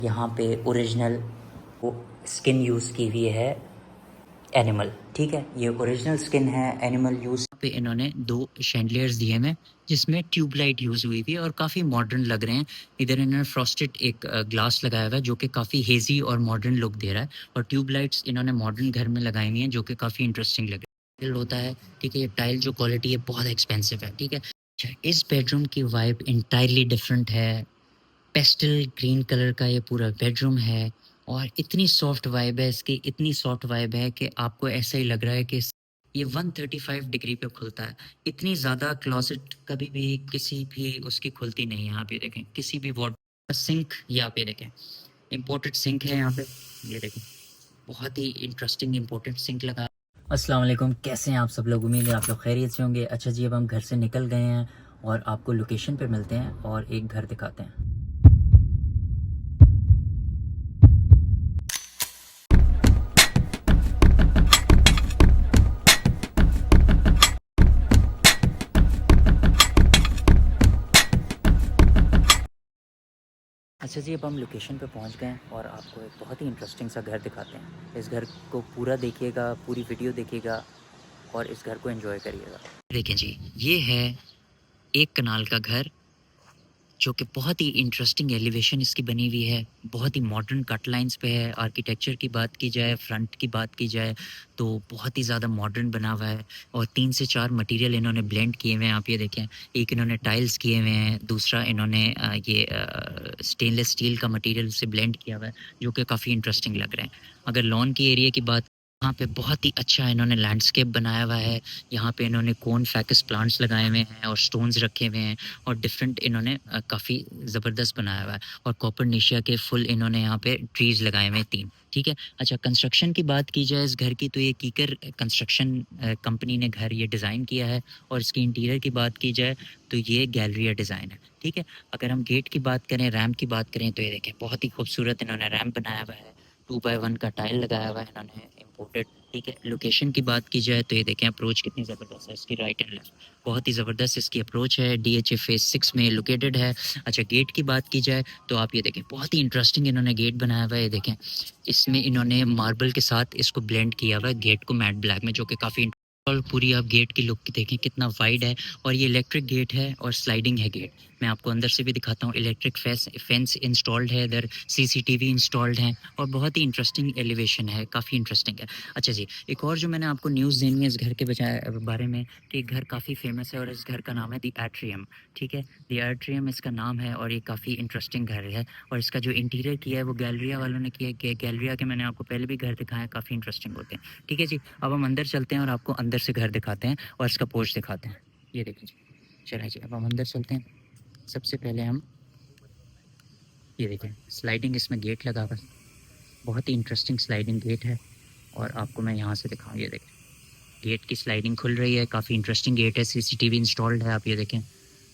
यहाँ पे ओरिजिनल वो स्किन यूज़ की हुई है एनिमल, ठीक है। ये ओरिजिनल स्किन है एनिमल यूज़ पे इन्होंने 2 शैंडलियर्स दिए हैं जिसमें ट्यूबलाइट यूज़ हुई हुई है और काफ़ी मॉडर्न लग रहे हैं। इधर इन्होंने फ्रॉस्टेड एक ग्लास लगाया हुआ है जो कि काफ़ी हेज़ी और मॉडर्न लुक दे रहा है और ट्यूबलाइट्स इन्होंने मॉडर्न घर में लगाई हुई हैं जो कि काफ़ी इंटरेस्टिंग लग रहा है। होता है, ठीक है, ये टाइल जो क्वालिटी है बहुत एक्सपेंसिव है, ठीक है। अच्छा, इस बेडरूम की वाइब एंटायरली डिफरेंट है। पेस्टल ग्रीन कलर का ये पूरा बेडरूम है और इतनी सॉफ्ट वाइब है इसकी, इतनी सॉफ्ट वाइब है कि आपको ऐसा ही लग रहा है कि ये 135 डिग्री पे खुलता है। इतनी ज़्यादा क्लोसेट कभी भी किसी भी उसकी खुलती नहीं है। आप ये देखें, किसी भी वाटर सिंक, ये आप ये देखें इम्पोर्टेड सिंक है यहाँ पे, ये देखें बहुत ही इंटरेस्टिंग इम्पोर्टेड सिंक लगा। अस्सलाम वालेकुम, कैसे हैं आप सब लोग? उम्मीद है आप लोग खैरियत से होंगे। अच्छा जी, अब हम घर से निकल गए हैं और आपको लोकेशन पे मिलते हैं और एक घर दिखाते हैं। अच्छा जी, अब हम लोकेशन पे पहुंच गए हैं और आपको एक बहुत ही इंटरेस्टिंग सा घर दिखाते हैं। इस घर को पूरा देखिएगा, पूरी वीडियो देखिएगा और इस घर को एंजॉय करिएगा। देखें जी, ये है एक कनाल का घर जो कि बहुत ही इंटरेस्टिंग एलिवेशन इसकी बनी हुई है। बहुत ही मॉडर्न कट लाइन्स पे है। आर्किटेक्चर की बात की जाए, फ्रंट की बात की जाए तो बहुत ही ज़्यादा मॉडर्न बना हुआ है और 3 से 4 मटेरियल इन्होंने ब्लेंड किए हुए हैं। आप ये देखें, एक इन्होंने टाइल्स किए हुए हैं, दूसरा इन्होंने ये स्टेनलेस स्टील का मटेरियल से ब्लेंड किया हुआ है जो कि काफ़ी इंटरेस्टिंग लग रहे हैं। अगर लॉन की एरिया की बात, यहाँ पे बहुत ही अच्छा इन्होंने लैंडस्केप बनाया हुआ है। यहाँ पे इन्होंने कोन फैकस प्लांट्स लगाए हुए हैं और स्टोन्स रखे हुए हैं और डिफरेंट इन्होंने काफ़ी ज़बरदस्त बनाया हुआ है और कॉपरनेशिया के फुल इन्होंने यहाँ पे ट्रीज़ लगाए हुए हैं 3, ठीक है। अच्छा, कंस्ट्रक्शन की बात की जाए इस घर की तो ये कीकर कंस्ट्रक्शन कंपनी ने घर ये डिज़ाइन किया है और इसकी इंटीरियर की बात की जाए तो ये गैलरिया डिज़ाइन है, ठीक है। अगर हम गेट की बात करें, रैम्प की बात करें तो ये देखें बहुत ही खूबसूरत इन्होंने रैम्प बनाया हुआ है। 2x1 का टाइल लगाया हुआ है इन्होंने इम्पोर्टेड, ठीक है। लोकेशन की बात की जाए तो ये देखें अप्रोच कितनी ज़बरदस्त है इसकी, राइट एंड लेफ्ट बहुत ही ज़बरदस्त इसकी अप्रोच है। डीएचए फेज़ 6 में लोकेटेड है। अच्छा, गेट की बात की जाए तो आप ये देखें बहुत ही इंटरेस्टिंग इन्होंने गेट बनाया हुआ है। ये देखें, इसमें इन्होंने मार्बल के साथ इसको ब्लेंड किया हुआ है गेट को मैट ब्लैक में, जो कि काफ़ी और पूरी आप गेट की लुक देखें कितना वाइड है और ये इलेक्ट्रिक गेट है और स्लाइडिंग है गेट। मैं आपको अंदर से भी दिखाता हूँ। इलेक्ट्रिक फेंस इंस्टॉल्ड है, इधर सीसीटीवी इंस्टॉल्ड है और बहुत ही इंटरेस्टिंग एलिवेशन है, काफ़ी इंटरेस्टिंग है। अच्छा जी, एक और जो मैंने आपको न्यूज़ देनी है इस घर के बारे में कि घर काफ़ी फेमस है और इस घर का नाम है द एट्रियम, ठीक है। द एट्रियम इसका नाम है और ये काफ़ी इंटरेस्टिंग घर है और इसका जो इंटीरियर किया है वो गैलरिया वालों ने किया है। गैलरिया के मैंने आपको पहले भी घर दिखाए हैं, काफ़ी इंटरेस्टिंग होते हैं, ठीक है जी। अब हम अंदर चलते हैं और आपको अंदर से घर दिखाते हैं और इसका पोर्च दिखाते हैं। ये देखिए जी, चलिए जी, अब हम अंदर चलते हैं। सबसे पहले हम ये देखें स्लाइडिंग इसमें गेट लगा हुआ है, बहुत ही इंटरेस्टिंग स्लाइडिंग गेट है और आपको मैं यहाँ से दिखाऊँ। ये देखें गेट की स्लाइडिंग खुल रही है, काफ़ी इंटरेस्टिंग गेट है, सीसीटीवी इंस्टॉल्ड है, आप ये देखें।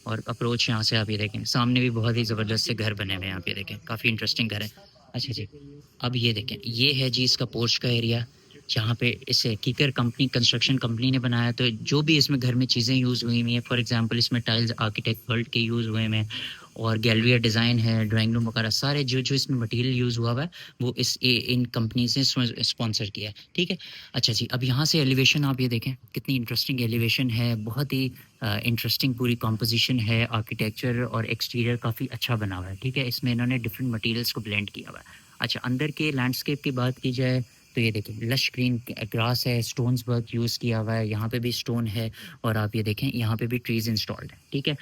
और अप्रोच यहाँ से आप ये देखें, सामने भी बहुत ही ज़बरदस्त से घर बने हुए हैं, आप ये देखें काफ़ी इंटरेस्टिंग घर है। अच्छा जी, अब ये देखें, ये है जी इसका पोर्च का एरिया जहाँ पे इसे कीकर कंपनी कंस्ट्रक्शन कंपनी ने बनाया। तो जो भी इसमें घर में चीज़ें यूज़ हुई हुई हैं, फॉर एग्जांपल इसमें टाइल्स आर्किटेक्ट वर्ल्ड के यूज़ हुए हैं और गैलरिया डिज़ाइन है, ड्राइंग रूम वगैरह सारे जो इसमें मटेरियल यूज़ हुआ है वो इन कंपनी से स्पॉन्सर किया है, ठीक है। अच्छा जी, अब यहाँ से एलिवेशन आप ये देखें कितनी इंटरेस्टिंग एलिवेशन है, बहुत ही इंटरेस्टिंग पूरी कॉम्पोजिशन है। आर्किटेक्चर और एक्सटीरियर काफ़ी अच्छा बना हुआ है, ठीक है। इसमें इन्होंने डिफरेंट मटेरियल्स को ब्लेंड किया हुआ है। अच्छा, अंदर के लैंडस्केप की बात की जाए तो ये देखिए लश ग्रीन ग्रास है, स्टोन्स वर्क यूज़ किया हुआ है, यहाँ पे भी स्टोन है और आप ये देखें यहाँ पे भी ट्रीज इंस्टॉल्ड है, ठीक है।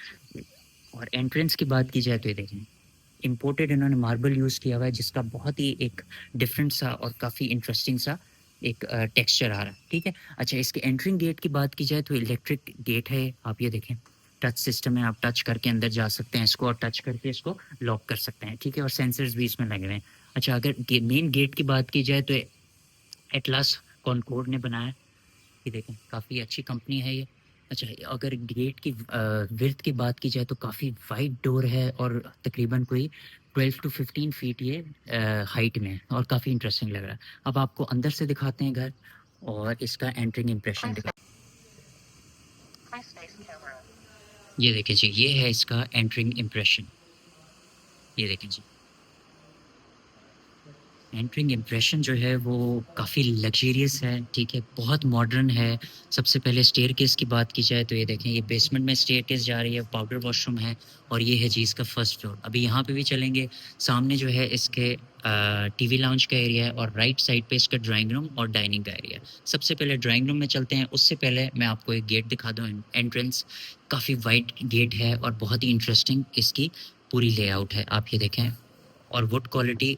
और एंट्रेंस की बात की जाए तो ये देखें इम्पोर्टेड इन्होंने मार्बल यूज़ किया हुआ है जिसका बहुत ही एक डिफरेंट सा और काफ़ी इंटरेस्टिंग सा एक टेक्सचर आ रहा है, ठीक है। अच्छा, इसके एंट्रिंग गेट की बात की जाए तो इलेक्ट्रिक गेट है, आप ये देखें टच सिस्टम है, आप टच करके अंदर जा सकते हैं इसको और टच करके इसको लॉक कर सकते हैं, ठीक है। और सेंसर्स भी इसमें लगे हुए हैं। अच्छा, अगर मेन गेट की बात की जाए तो एटलास कॉनकॉर्ड ने बनाया, ये देखें काफ़ी अच्छी कंपनी है ये। अच्छा, अगर गेट की विड्थ की बात की जाए तो काफ़ी वाइड डोर है और तकरीबन कोई 12 टू 15 फीट ये हाइट में है और काफ़ी इंटरेस्टिंग लग रहा है। अब आपको अंदर से दिखाते हैं घर और इसका एंट्रिंग इम्प्रेशन दिखा। ये देखें जी, ये है इसका एंट्रिंग इम्प्रेशन, ये देखें जी। एंटरिंग इम्प्रेशन जो है वो काफ़ी लग्जरियस है, ठीक है, बहुत मॉडर्न है। सबसे पहले स्टेयरकेस की बात की जाए तो ये देखें, ये बेसमेंट में स्टेयरकेस जा रही है, पाउडर वॉशरूम है और ये है जी इसका फर्स्ट फ्लोर। अभी यहाँ पे भी चलेंगे। सामने जो है इसके टीवी लाउंज का एरिया है और राइट साइड पे इसका ड्राइंग रूम और डाइनिंग का एरिया है। सबसे पहले ड्राइंग रूम में चलते हैं, उससे पहले मैं आपको एक गेट दिखा दूँ। एंट्रेंस काफ़ी वाइड गेट है और बहुत ही इंटरेस्टिंग इसकी पूरी लेआउट है, आप ये देखें। और वुड क्वालिटी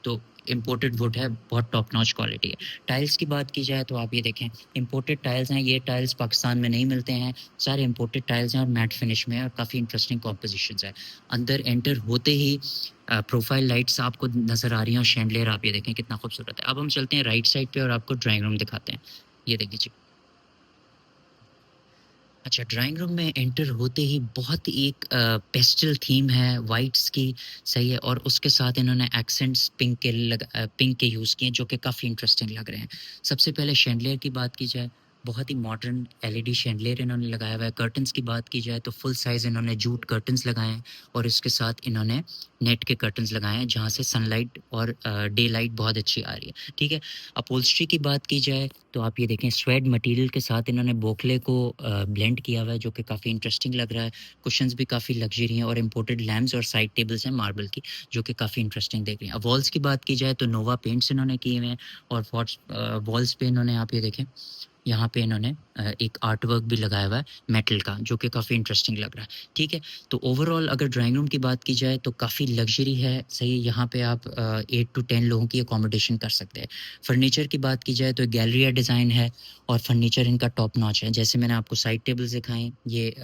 तो इम्पोर्टेड वुड है, बहुत टॉप नॉच क्वालिटी है। टाइल्स की बात की जाए तो आप ये देखें, इम्पोर्टेड टाइल्स हैं। ये टाइल्स पाकिस्तान में नहीं मिलते हैं, सारे इम्पोर्टेड टाइल्स हैं और मैट फिनिश में है और काफ़ी इंटरेस्टिंग कॉम्पोजिशंस है। अंदर एंटर होते ही प्रोफाइल लाइट्स आपको नज़र आ रही हैं और शैंडलियर आप ये देखें कितना खूबसूरत है। अब हम चलते हैं राइट साइड पे और आपको ड्राइंग रूम दिखाते हैं। ये देखिए जी। अच्छा, ड्राइंग रूम में एंटर होते ही बहुत एक पेस्टल थीम है वाइट्स की, सही है, और उसके साथ इन्होंने एक्सेंट्स पिंक के यूज़ किए जो कि काफ़ी इंटरेस्टिंग लग रहे हैं। सबसे पहले शैंडलियर की बात की जाए, बहुत ही मॉडर्न एलईडी शैंडलियर इन्होंने लगाया हुआ है। कर्टन्स की बात की जाए तो फुल साइज़ इन्होंने जूट कर्टन्स लगाए हैं और इसके साथ इन्होंने नेट के कर्टन्स लगाए हैं जहाँ से सनलाइट और डे लाइट बहुत अच्छी आ रही है, ठीक है। अपहोल्स्ट्री की बात की जाए तो आप ये देखें, स्वेड मटेरियल के साथ इन्होंने बोखले को ब्लेंड किया हुआ है जो कि काफ़ी इंटरेस्टिंग लग रहा है। कुशन्स भी काफ़ी लग्जरी हैं और इम्पोर्टेड लैम्प्स और साइड टेबल्स हैं मार्बल की जो कि काफ़ी इंटरेस्टिंग देख रही हैं। अब वॉल्स की बात की जाए तो नोवा पेंट्स इन्होंने किए हुए हैं और वॉल्स पे इन्होंने, आप ये देखें, यहाँ पे इन्होंने एक आर्ट वर्क भी लगाया हुआ है मेटल का जो कि काफ़ी इंटरेस्टिंग लग रहा है, ठीक है। तो ओवरऑल अगर ड्राइंग रूम की बात की जाए तो काफ़ी लग्जरी है, सही। यहाँ पे आप 8 to 10 लोगों की अकोमोडेशन कर सकते हैं। फर्नीचर की बात की जाए तो गैलरिया डिज़ाइन है और फर्नीचर इनका टॉप नॉच है। जैसे मैंने आपको साइड टेबल्स दिखाएँ, ये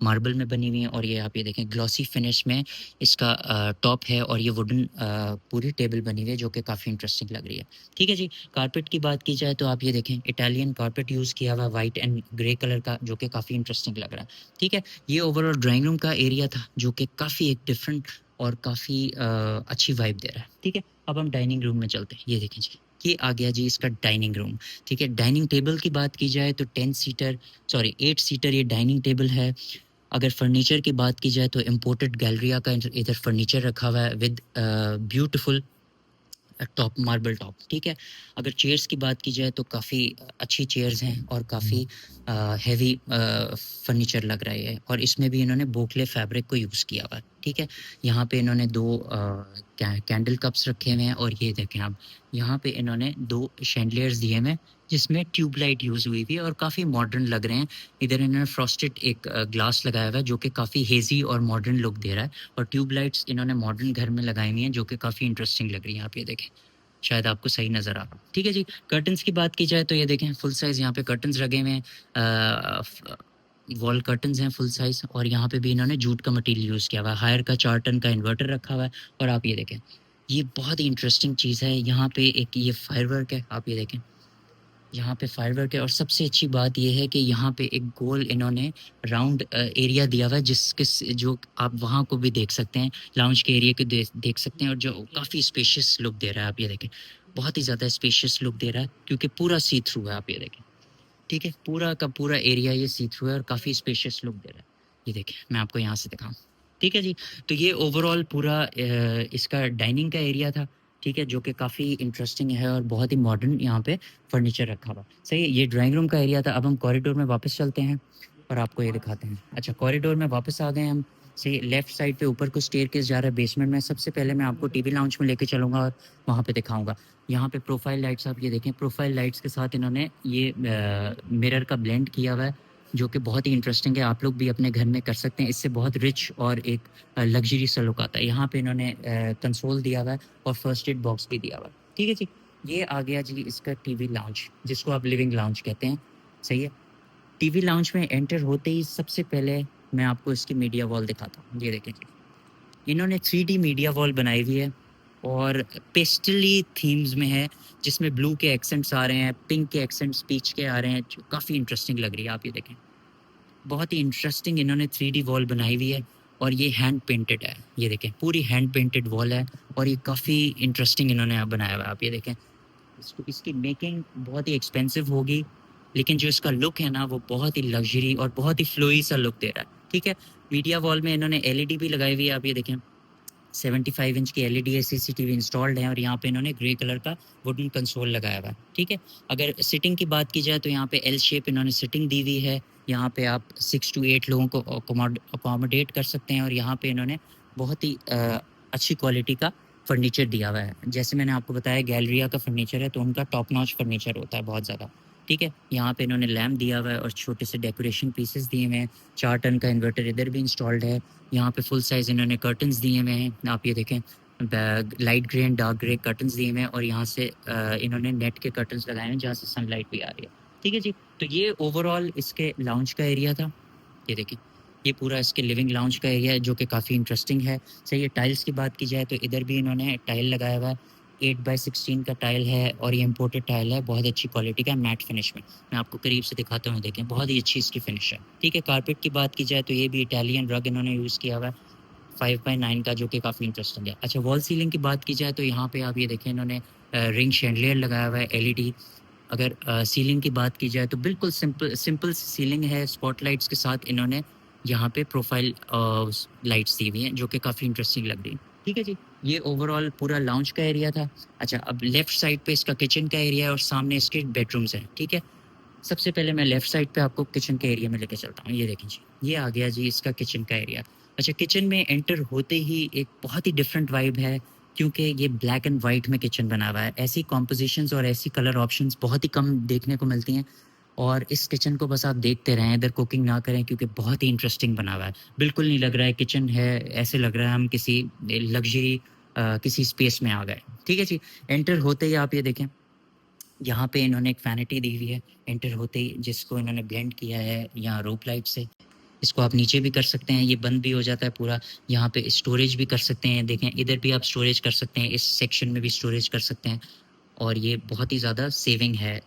मार्बल में बनी हुई हैं और ये आप ये देखें ग्लॉसी फिनिश में इसका टॉप है और ये वुडन पूरी टेबल बनी हुई है जो कि काफ़ी इंटरेस्टिंग लग रही है, ठीक है जी। कारपेट की बात की जाए तो आप ये देखें, इटालियन कारपेट यूज़ किया हुआ वाइट एंड ग्रे कलर का जो कि काफ़ी इंटरेस्टिंग लग रहा है, ठीक है। ये ओवरऑल ड्राइंग रूम का एरिया था जो कि काफ़ी एक डिफरेंट और काफ़ी अच्छी वाइब दे रहा है, ठीक है। अब हम डाइनिंग रूम में चलते हैं। ये देखें जी, ये आ गया जी इसका डाइनिंग रूम, ठीक है। डाइनिंग टेबल की बात की जाए तो 8 सीटर ये डाइनिंग टेबल है। अगर फर्नीचर की बात की जाए तो इम्पोर्टेड गैलरिया का इधर फर्नीचर रखा हुआ है with beautiful top, marble top, ठीक है। अगर चेयर्स की बात की जाए तो काफ़ी अच्छी चेयर्स हैं और काफ़ी हैवी फर्नीचर लग रहा है और इसमें भी इन्होंने बोखले फैब्रिक को यूज़ किया हुआ है, ठीक है। यहाँ पे इन्होंने 2 कैंडल कप्स रखे हुए हैं और ये देखें आप, यहाँ पे इन्होंने 2 शैंडलियर्स दिए हुए हैं जिसमें ट्यूबलाइट यूज़ हुई हुई है और काफ़ी मॉडर्न लग रहे हैं। इधर इन्होंने फ्रॉस्टेड एक ग्लास लगाया हुआ है जो कि काफ़ी हेज़ी और मॉडर्न लुक दे रहा है और ट्यूबलाइट्स इन्होंने मॉडर्न घर में लगाई हुई हैं जो कि काफ़ी इंटरेस्टिंग लग रही हैं, आप ये देखें। शायद आपको सही नज़र आ रहा हो, ठीक है जी। कर्टन्स की बात की जाए तो ये देखें फुल साइज़ यहाँ पे कर्टन्स लगे हुए हैं, वॉल कर्टन्स हैं फुल साइज़ और यहाँ पे भी इन्होंने जूट का मटेरियल यूज़ किया हुआ है। हायर का 4 टन का इन्वर्टर रखा हुआ है और आप ये देखें, ये बहुत ही इंटरेस्टिंग चीज़ है। यहाँ पे एक ये फायरवर्क है, आप ये देखें, यहाँ पे फायरवर्क है और सबसे अच्छी बात ये है कि यहाँ पे एक गोल इन्होंने राउंड एरिया दिया हुआ है जो आप वहाँ को भी देख सकते हैं, लाउंज के एरिया को देख सकते हैं और जो काफ़ी स्पेशियस लुक दे रहा है, आप ये देखें, बहुत ही ज़्यादा स्पेशियस लुक दे रहा है क्योंकि पूरा सी थ्रू है, आप ये देखें, ठीक है। पूरा का पूरा एरिया ये सी थ्रू है और काफ़ी स्पेशियस लुक दे रहा है। ये देखें, मैं आपको यहाँ से दिखाऊँ, ठीक है जी। तो ये ओवरऑल पूरा इसका डाइनिंग का एरिया था, ठीक है, जो कि काफ़ी इंटरेस्टिंग है और बहुत ही मॉडर्न यहाँ पे फर्नीचर रखा हुआ, सही है। ये ड्राइंग रूम का एरिया था। अब हम कॉरिडोर में वापस चलते हैं और आपको ये दिखाते हैं। अच्छा, कॉरिडोर में वापस आ गए हम, सही। लेफ्ट साइड पे ऊपर को स्टेयरकेस जा रहा है बेसमेंट में। सबसे पहले मैं आपको टीवी लाउंज में लेके चलूँगा और वहाँ पे दिखाऊँगा। यहाँ पे प्रोफाइल लाइट्स आप ये देखें, प्रोफाइल लाइट्स के साथ इन्होंने ये मिरर का ब्लेंड किया हुआ है जो कि बहुत ही इंटरेस्टिंग है। आप लोग भी अपने घर में कर सकते हैं, इससे बहुत रिच और एक लग्जरी सा लुक आता है। यहाँ पे इन्होंने कंसोल दिया हुआ है और फर्स्ट एड बॉक्स भी दिया हुआ है, ठीक है जी। ये आ गया जी इसका टीवी लाउंज जिसको आप लिविंग लाउंज कहते हैं, सही है। टीवी लाउंज में एंटर होते ही सबसे पहले मैं आपको इसकी मीडिया वॉल दिखाता हूँ। ये देखें, इन्होंने 3D मीडिया वॉल बनाई हुई है और पेस्टली थीम्स में है जिसमें ब्लू के एक्सेंट्स आ रहे हैं, पिंक के एक्सेंट्स पीच के आ रहे हैं जो काफ़ी इंटरेस्टिंग लग रही है, आप ये देखें। बहुत ही इंटरेस्टिंग इन्होंने 3D वॉल बनाई हुई है और ये हैंड पेंटेड है। ये देखें, पूरी हैंड पेंटेड वॉल है और ये काफ़ी इंटरेस्टिंग इन्होंने बनाया हुआ है, आप ये देखें। इसकी मेकिंग बहुत ही एक्सपेंसिव होगी लेकिन जो इसका लुक है ना वो बहुत ही लग्जरी और बहुत ही फ्लोई सा लुक दे रहा है, ठीक है। मीडिया वॉल में इन्होंने LED भी लगाई हुई है, आप ये देखें। 75 इंच की LED CCTV इंस्टॉल्ड है और यहाँ पे इन्होंने ग्रे कलर का वुडन कंसोल लगाया हुआ है। ठीक है, अगर सिटिंग की बात की जाए तो यहाँ पे एल शेप इन्होंने सिटिंग दी हुई है। यहाँ पे आप 6 to 8 लोगों को अकोमोडेट कर सकते हैं और यहाँ पे इन्होंने बहुत ही अच्छी क्वालिटी का फर्नीचर दिया हुआ है। जैसे मैंने आपको बताया गैलरिया का फर्नीचर है तो उनका टॉप नॉच फर्नीचर होता है बहुत ज़्यादा। ठीक है, यहाँ पे इन्होंने लैम्प दिया हुआ है और छोटे से डेकोरेशन पीसेस दिए हुए हैं। 4 टन का इन्वर्टर इधर भी इंस्टॉल्ड है। यहाँ पे फुल साइज़ इन्होंने कर्टन्स दिए हुए हैं, आप ये देखें, light grey and dark grey curtains दिए हुए हैं और यहाँ से इन्होंने नेट के कर्टन्स लगाए हैं जहाँ से सनलाइट भी आ रही है। ठीक है जी, तो ये ओवरऑल इसके लाउंज का एरिया था। ये देखिए, ये पूरा इसके लिविंग लाउंज का एरिया है जो कि काफ़ी इंटरेस्टिंग है। सही है, टाइल्स की बात की जाए तो इधर भी इन्होंने टाइल लगाया हुआ है। 8x16 का टाइल है और ये इम्पोर्टेड टाइल है, बहुत अच्छी क्वालिटी का मैट फिनिश में। मैं आपको करीब से दिखाता हूँ, देखें बहुत ही अच्छी इसकी फिनिश है। ठीक है, कारपेट की बात की जाए तो ये भी इटालियन रग इन्होंने यूज़ किया हुआ है 5x9 का, जो कि काफ़ी इंटरेस्टिंग है। अच्छा, वॉल सीलिंग की बात की जाए तो यहाँ पे आप ये देखें इन्होंने रिंग शैंडलियर लगाया हुआ है LED। अगर सीलिंग की बात की जाए तो बिल्कुल सिंपल सीलिंग है, स्पॉटलाइट्स के साथ इन्होंने यहाँ पे प्रोफाइल लाइट्स दी हुई हैं जो कि काफ़ी इंटरेस्टिंग लग रही है। ठीक है जी, ये ओवरऑल पूरा लाउंज का एरिया था। अच्छा, अब लेफ्ट साइड पे इसका किचन का एरिया है और सामने इसके बेडरूम्स हैं। ठीक है, सबसे पहले मैं लेफ्ट साइड पे आपको किचन के एरिया में लेके चलता हूँ। ये देखें जी, ये आ गया जी इसका किचन का एरिया। अच्छा, किचन में एंटर होते ही एक बहुत ही डिफरेंट वाइब है क्योंकि ये ब्लैक एंड वाइट में किचन बना हुआ है। ऐसी कॉम्पोजिशंस और ऐसी कलर ऑप्शंस बहुत ही कम देखने को मिलती हैं और इस किचन को बस आप देखते रहें, इधर कुकिंग ना करें क्योंकि बहुत ही इंटरेस्टिंग बना हुआ है। बिल्कुल नहीं लग रहा है किचन है, ऐसे लग रहा है हम किसी लग्जरी किसी स्पेस में आ गए। ठीक है जी, एंटर होते ही आप ये देखें, यहाँ पे इन्होंने एक वैनिटी दी हुई है एंटर होते ही, जिसको इन्होंने ब्लेंड किया है यहाँ रोप लाइट से। इसको आप नीचे भी कर सकते हैं, ये बंद भी हो जाता है पूरा। यहाँ पे स्टोरेज भी कर सकते हैं, देखें इधर भी आप स्टोरेज कर सकते हैं, इस सेक्शन में भी स्टोरेज कर सकते हैं और ये बहुत ही ज़्यादा सेविंग है।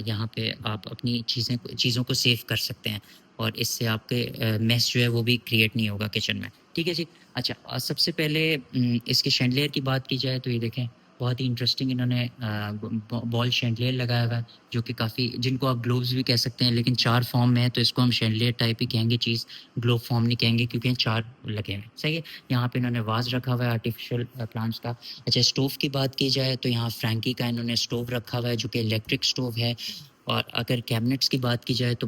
यहाँ पे आप अपनी चीज़ों को सेव कर सकते हैं और इससे आपके मेस जो है वो भी क्रिएट नहीं होगा किचन में। ठीक है जी। अच्छा, सबसे पहले इसके शैंडलियर की बात की जाए तो ये देखें बहुत ही इंटरेस्टिंग इन्होंने बॉल शैंडलियर लगाया हुआ है जो कि काफ़ी, जिनको आप ग्लोव्स भी कह सकते हैं, लेकिन 4 फॉर्म में है तो इसको हम शैंडलियर टाइप ही कहेंगे चीज़, ग्लोव फॉर्म नहीं कहेंगे क्योंकि 4 लगे हुए हैं। सही है, यहाँ पे इन्होंने वाज रखा हुआ है आर्टिफिशियल प्लांट्स का। अच्छा, स्टोव की बात की जाए तो यहाँ फ्रैंकी का इन्होंने स्टोव रखा हुआ है जो कि इलेक्ट्रिक स्टोव है। और अगर कैबिनेट्स की बात की जाए तो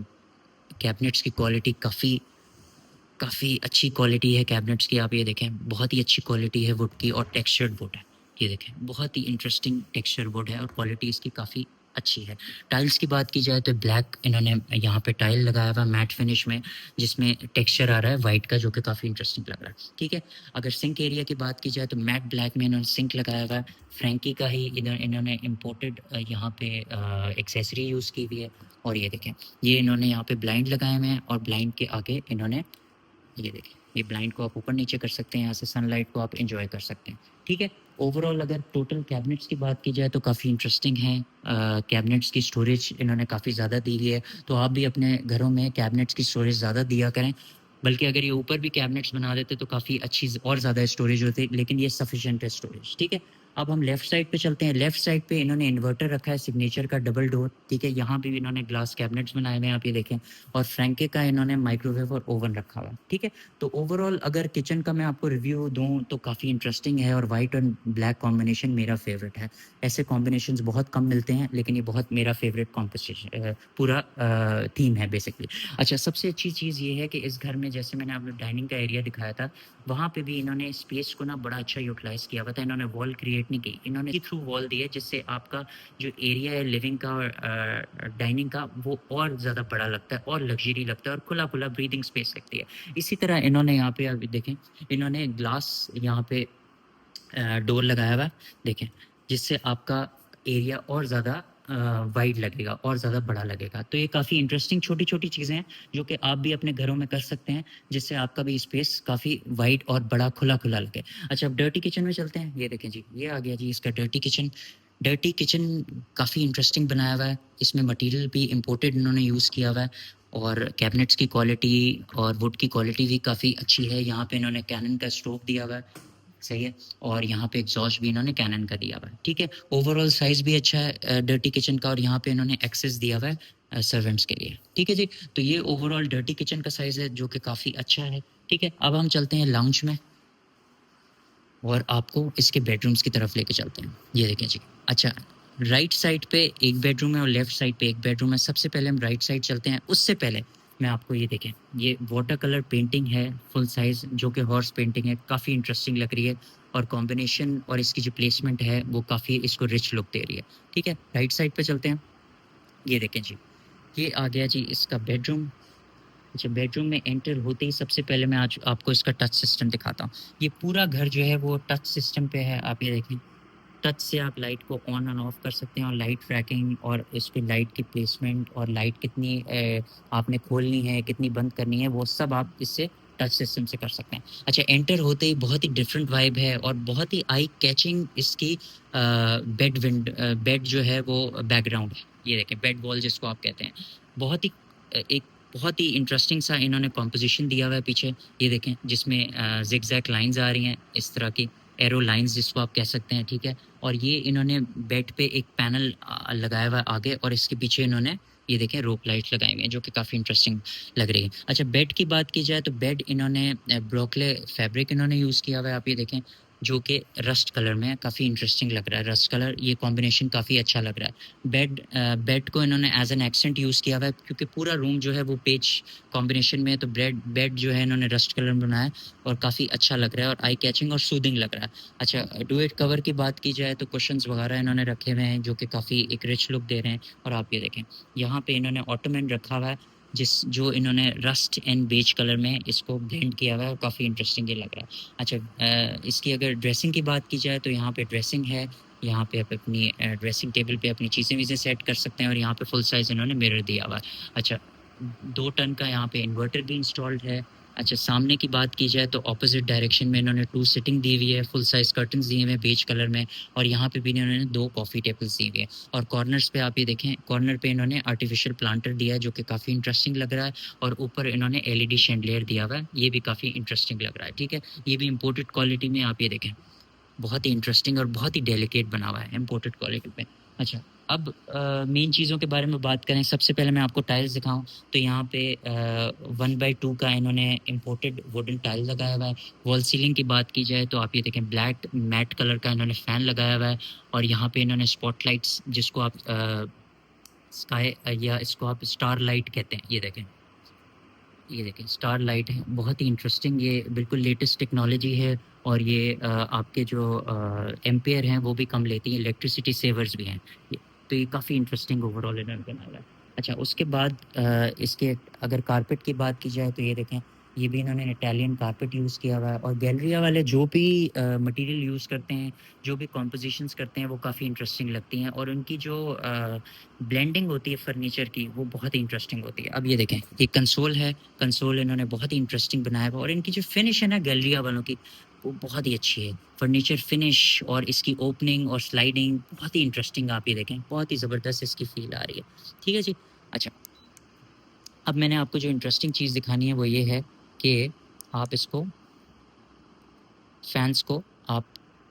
कैबिनेट्स की क्वालिटी काफ़ी अच्छी क्वालिटी है कैबिनेट्स की। आप ये देखें बहुत ही अच्छी क्वालिटी है वुड की और टेक्सचर्ड वुड है। ये देखें बहुत ही इंटरेस्टिंग टेक्सचर वुड है और क्वालिटी इसकी काफ़ी अच्छी है। टाइल्स की बात की जाए तो ब्लैक इन्होंने यहाँ पे टाइल लगाया हुआ मैट फिनिश में, जिसमें टेक्सचर आ रहा है वाइट का जो कि काफ़ी इंटरेस्टिंग लग रहा है। ठीक है, अगर सिंक एरिया की बात की जाए तो मैट ब्लैक में इन्होंने सिंक लगाया हुआ है, फ्रैंकी का ही इधर इन्होंने इम्पोर्टेड यहाँ पे एक्सेसरी यूज़ की हुई है। और ये देखें, ये इन्होंने यहाँ पे ब्लाइंड लगाए हुए हैं और ब्लाइंड के आगे इन्होंने, ये देखिए, ये ब्लाइंड को आप ऊपर नीचे कर सकते हैं, यहाँ से सनलाइट को आप एंजॉय कर सकते हैं। ठीक है, ओवरऑल अगर टोटल कैबिनेट्स की बात की जाए तो काफ़ी इंटरेस्टिंग है। कैबिनेट्स की स्टोरेज इन्होंने काफ़ी ज़्यादा दी हुई है, तो आप भी अपने घरों में कैबिनेट्स की स्टोरेज ज़्यादा दिया करें। बल्कि अगर ये ऊपर भी कैबिनेट्स बना देते तो काफ़ी अच्छी और ज़्यादा स्टोरेज होती, लेकिन ये सफिशिएंट है स्टोरेज। ठीक है, अब हम लेफ्ट साइड पे चलते हैं। लेफ्ट साइड पे इन्होंने इन्वर्टर रखा है सिग्नेचर का डबल डोर। ठीक है, यहाँ पे भी इन्होंने ग्लास कैबिनेट्स बनाए हुए हैं, आप ये देखें, और फ्रैंके का इन्होंने माइक्रोवेव और ओवन रखा हुआ है। ठीक है, तो ओवरऑल अगर किचन का मैं आपको रिव्यू दूं तो काफ़ी इंटरेस्टिंग है और वाइट और ब्लैक कॉम्बिनेशन मेरा फेवरेट है। ऐसे कॉम्बिनेशंस बहुत कम मिलते हैं, लेकिन ये बहुत मेरा फेवरेट कॉम्पोजिशन पूरा थीम है बेसिकली। अच्छा, सबसे अच्छी चीज़ ये है कि इस घर में, जैसे मैंने आपको डाइनिंग का एरिया दिखाया था, वहाँ पे भी इन्होंने स्पेस को ना बड़ा अच्छा यूटिलाइज़ किया हुआ था। इन्होंने वॉल क्रिएट नहीं की, इन्होंने थ्रू वॉल दी है, जिससे आपका जो एरिया है लिविंग का और डाइनिंग का वो और ज़्यादा बड़ा लगता है और लग्जरी लगता है और खुला खुला ब्रीदिंग स्पेस लगती है। इसी तरह इन्होंने यहाँ पे आप देखें, इन्होंने ग्लास यहाँ पे डोर लगाया हुआ है, देखें, जिससे आपका एरिया और ज़्यादा वाइड लगेगा और ज़्यादा बड़ा लगेगा। तो ये काफ़ी इंटरेस्टिंग छोटी-छोटी चीज़ें हैं जो कि आप भी अपने घरों में कर सकते हैं, जिससे आपका भी स्पेस काफ़ी वाइड और बड़ा खुला-खुला लगे। अच्छा, अब डर्टी किचन में चलते हैं। ये देखें जी, ये आ गया जी इसका डर्टी किचन। डर्टी किचन काफ़ी इंटरेस्टिंग बनाया हुआ है, इसमें मटेरियल भी इम्पोर्टेड इन्होंने यूज़ किया हुआ है और कैबिनेट्स की क्वालिटी और वुड की क्वालिटी भी काफ़ी अच्छी है। यहाँ पे इन्होंने कैनन का स्टोव दिया हुआ है, सही है, और यहाँ पे एग्जॉस्ट भी इन्होंने कैनन का दिया हुआ है। ठीक है, ओवरऑल साइज भी अच्छा है डर्टी किचन का और यहाँ पे इन्होंने एक्सेस दिया हुआ है सर्वेंट्स के लिए। ठीक है जी, तो ये ओवरऑल डर्टी किचन का साइज है जो कि काफ़ी अच्छा है। ठीक है, अब हम चलते हैं लाउंज में। और आपको इसके बेडरूम्स की तरफ लेके चलते हैं। ये देखें जी। अच्छा, राइट साइड पे एक बेडरूम है और लेफ्ट साइड पे एक बेडरूम है। सबसे पहले हम राइट साइड चलते हैं, उससे पहले मैं आपको ये देखें, ये वाटर कलर पेंटिंग है फुल साइज़, जो कि हॉर्स पेंटिंग है, काफ़ी इंटरेस्टिंग लग रही है और कॉम्बिनेशन और इसकी जो प्लेसमेंट है वो काफ़ी इसको रिच लुक दे रही है। ठीक है, राइट साइड पे चलते हैं। ये देखें जी, ये आ गया जी इसका बेडरूम। अच्छा, बेडरूम में एंटर होते ही सबसे पहले मैं आज आपको इसका टच सिस्टम दिखाता हूँ। ये पूरा घर जो है वो टच सिस्टम पे है, आप ये देखें। टच से आप लाइट को ऑन एंड ऑफ कर सकते हैं और लाइट ट्रैकिंग और इस पे लाइट की प्लेसमेंट और लाइट कितनी आपने खोलनी है, कितनी बंद करनी है, वो सब आप इससे टच सिस्टम से कर सकते हैं। अच्छा, एंटर होते ही बहुत ही डिफरेंट वाइब है और बहुत ही आई कैचिंग इसकी बेड जो है वो बैकग्राउंड है। ये देखें, बेड वॉल जिसको आप कहते हैं। बहुत ही एक बहुत ही इंटरेस्टिंग सा इन्होंने कॉम्पोजिशन दिया हुआ है पीछे। ये देखें, जिसमें ज़िगज़ैग लाइन्स आ रही हैं, इस तरह की एरो लाइन्स जिसको आप कह सकते हैं, ठीक है? और ये इन्होंने बेड पे एक पैनल लगाया हुआ है आगे और इसके पीछे इन्होंने ये देखें रोप लाइट लगाई हुई है, जो कि काफ़ी इंटरेस्टिंग लग रही है। अच्छा, बेड की बात की जाए तो बेड इन्होंने ब्रोकले फैब्रिक इन्होंने यूज़ किया हुआ है, आप ये देखें, जो कि रस्ट कलर में है, काफ़ी इंटरेस्टिंग लग रहा है। रस्ट कलर, ये कॉम्बिनेशन काफ़ी अच्छा लग रहा है। बेड को इन्होंने एज़ एन एक्सेंट यूज़ किया हुआ है, क्योंकि पूरा रूम जो है वो पेच कॉम्बिनेशन में है, तो बेड जो है इन्होंने रस्ट कलर में बनाया है और काफ़ी अच्छा लग रहा है और आई कैचिंग और सूदिंग लग रहा है। अच्छा, डुएट कवर की बात की जाए तो कुशन्स वगैरह इन्होंने रखे हुए हैं, जो कि काफ़ी एक रिच लुक दे रहे हैं। और आप ये देखें, यहाँ पे इन्होंने ऑटोमन रखा हुआ है, जो इन्होंने रस्ट एंड बेज कलर में इसको ब्लेंड किया हुआ है और काफ़ी इंटरेस्टिंग ये लग रहा है। अच्छा, इसकी अगर ड्रेसिंग की बात की जाए तो यहाँ पे ड्रेसिंग है। यहाँ पे आप अपनी ड्रेसिंग टेबल पे अपनी चीज़ें-वीज़ें सेट कर सकते हैं और यहाँ पे फुल साइज़ इन्होंने मिरर दिया हुआ है। अच्छा, 2 टन का यहाँ पे इन्वर्टर भी इंस्टॉल्ड है। अच्छा, सामने की बात की जाए तो ऑपोज़िट डायरेक्शन में इन्होंने 2 सिटिंग दी हुई है, फुल साइज़ कर्टन्स दिए हुए हैं बेज कलर में और यहाँ पे भी इन्होंने 2 कॉफ़ी टेबल्स दी हुई है। और कॉर्नर्स पे आप ये देखें, कॉर्नर पे इन्होंने आर्टिफ़िशियल प्लांटर दिया है, जो कि काफ़ी इंटरेस्टिंग लग रहा है और ऊपर इन्होंने एलईडी शैंडलियर दिया हुआ है, ये भी काफ़ी इंटरेस्टिंग लग रहा है, ठीक है? ये भी इम्पोर्टेड क्वालिटी में, आप ये देखें। बहुत ही इंटरेस्टिंग और बहुत ही डेलिकेट बना हुआ है इम्पोर्टेड क्वालिटी पे। अच्छा, अब मेन चीज़ों के बारे में बात करें, सबसे पहले मैं आपको टाइल्स दिखाऊँ तो यहाँ पे 1/2 का इन्होंने इम्पोर्टेड वुडन टाइल लगाया हुआ है। वॉल सीलिंग की बात की जाए तो आप ये देखें, ब्लैक मैट कलर का इन्होंने फ़ैन लगाया हुआ है और यहाँ पे इन्होंने स्पॉटलाइट्स, जिसको आप स्काई या इसको आप स्टार लाइट कहते हैं, ये देखें स्टार लाइट है, बहुत ही इंटरेस्टिंग, ये बिल्कुल लेटेस्ट टेक्नोलॉजी है और ये आपके जो एम्पेयर हैं वो भी कम लेती हैं, इलेक्ट्रिसिटी सेवर्स भी हैं। तो ये काफ़ी इंटरेस्टिंग ओवरऑल इन्होंने बनाया हुआ है। अच्छा, उसके बाद इसके अगर कारपेट की बात की जाए तो ये देखें, ये भी इन्होंने इटालियन कारपेट यूज़ किया हुआ है और गैलरिया वाले जो भी मटेरियल यूज़ करते हैं, जो भी कॉम्पोजिशंस करते हैं, वो काफ़ी इंटरेस्टिंग लगती हैं और उनकी जो ब्लेंडिंग होती है फर्नीचर की, वो बहुत ही इंटरेस्टिंग होती है। अब ये देखें, ये कंसोल है, कंसोल इन्होंने बहुत ही इंटरेस्टिंग बनाया हुआ और इनकी जो फिनिश है ना गैलरिया वालों की, वो बहुत ही अच्छी है। फर्नीचर फिनिश और इसकी ओपनिंग और स्लाइडिंग बहुत ही इंटरेस्टिंग, आप ये देखें, बहुत ही ज़बरदस्त इसकी फ़ील आ रही है। ठीक है जी। अच्छा, अब मैंने आपको जो इंटरेस्टिंग चीज़ दिखानी है वो ये है कि आप इसको फैन्स को आप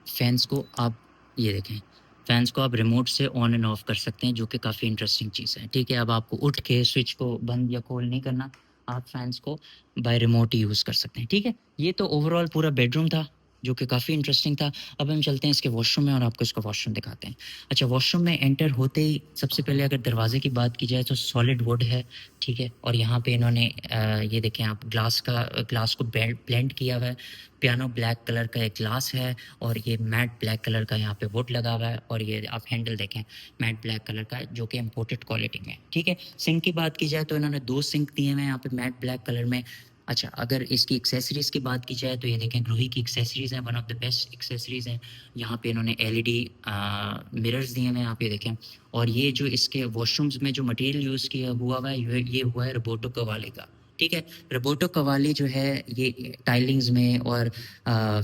फैन्स को आप ये देखें, फैन्स को आप रिमोट से ऑन एंड ऑफ कर सकते हैं, जो कि काफ़ी इंटरेस्टिंग चीज़ है, ठीक है? अब आपको उठ के स्विच को बंद या खोल नहीं करना, आप फैन्स को बाय रिमोट ही यूज़ कर सकते हैं, ठीक है? ये तो ओवरऑल पूरा बेडरूम था, जो कि काफ़ी इंटरेस्टिंग था। अब हम चलते हैं इसके वॉशरूम में और आपको इसका वॉशरूम दिखाते हैं। अच्छा, वॉशरूम में एंटर होते ही सबसे पहले अगर दरवाज़े की बात की जाए तो सॉलिड वुड है, ठीक है? और यहाँ पे इन्होंने ये देखें आप, ग्लास को ब्लेंड किया हुआ है। पियानो ब्लैक कलर का एक ग्लास है और ये मैट ब्लैक कलर का यहाँ पे वुड लगा हुआ है और ये आप हैंडल देखें, मैट ब्लैक कलर का है, जो कि इम्पोर्टेड क्वालिटी में है, ठीक है? सिंक की बात की जाए तो इन्होंने 2 सिंक दिए हुए हैं यहाँ पे मैट ब्लैक कलर में। अच्छा, अगर इसकी एक्सेसरीज़ की बात की जाए तो ये देखें, ग्रोही की एक्सेसरीज़ हैं, one of the best accessories हैं। यहाँ पे इन्होंने एलईडी मिरर्स दिए हुए हैं, आप ये देखें। और ये जो इसके वॉशरूम्स में जो मटेरियल यूज़ किया हुआ है, ये हुआ है रोबोटो कवाले का, ठीक है? रोबोटो कवाली जो है, ये टाइलिंग्स में और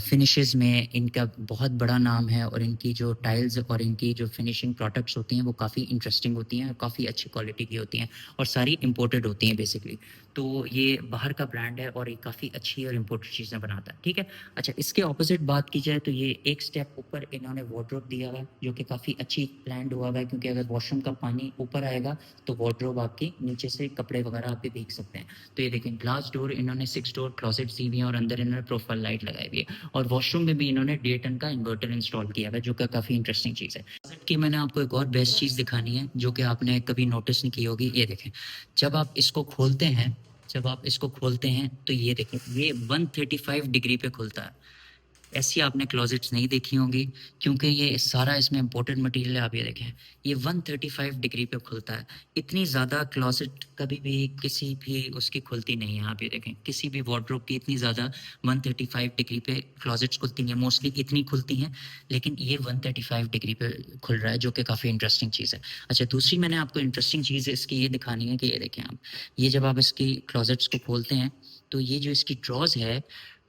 फिनिशेस में इनका बहुत बड़ा नाम है और इनकी जो टाइल्स और इनकी जो फिनिशिंग प्रोडक्ट्स होती हैं वो काफ़ी इंटरेस्टिंग होती हैं और काफ़ी अच्छी क्वालिटी की होती हैं और सारी इंपोर्टेड होती हैं बेसिकली। तो ये बाहर का ब्रांड है और ये काफ़ी अच्छी और इंपोर्टेड चीज़ें बनाता है, ठीक है? अच्छा, इसके ऑपोजिट बात की जाए तो ये एक स्टेप ऊपर इन्होंने वार्डरोब दिया हुआ है, जो कि काफ़ी अच्छी प्लान्ड हुआ हुआ है, क्योंकि अगर वॉशरूम का पानी ऊपर आएगा तो वार्डरोब आपकी नीचे से कपड़े वगैरह आप भी भीग सकते हैं। तो ये देखें ग्लास डोर, इन्होंने 6 डोर क्लोजेट दी हुई है और अंदर इन्होंने प्रोफाइल लाइट लगाई हुई है। और वॉशरूम में भी इन्होंने 1.5 टन का इन्वर्टर इंस्टॉल किया हुआ है, जो कि काफ़ी इंटरेस्टिंग चीज़ है। क्लोजेट की मैंने आपको एक और बेस्ट चीज़ दिखानी है जो कि आपने कभी नोटिस नहीं की होगी। ये देखें, जब आप इसको खोलते हैं, तो ये देखें, ये 135 डिग्री पे खुलता है। ऐसी आपने क्लोजेट्स नहीं देखी होंगी, क्योंकि ये सारा इसमें इम्पोर्टेड मटेरियल है। आप ये देखें, ये 135 डिग्री पे खुलता है। इतनी ज़्यादा क्लोजेट कभी भी किसी भी उसकी खुलती नहीं है। आप ये देखें, किसी भी वार्डरोब की इतनी ज़्यादा 135 डिग्री पे क्लोजेट्स खुलती नहीं है। मोस्टली इतनी खुलती हैं, लेकिन ये 135 डिग्री पे खुल रहा है, जो कि काफ़ी इंटरेस्टिंग चीज़ है। अच्छा, दूसरी मैंने आपको इंटरेस्टिंग चीज़ इसकी ये दिखानी है कि ये देखें आप, ये जब आप इसकी क्लोजेट्स को खोलते हैं, तो ये जो इसकी ड्रॉज है,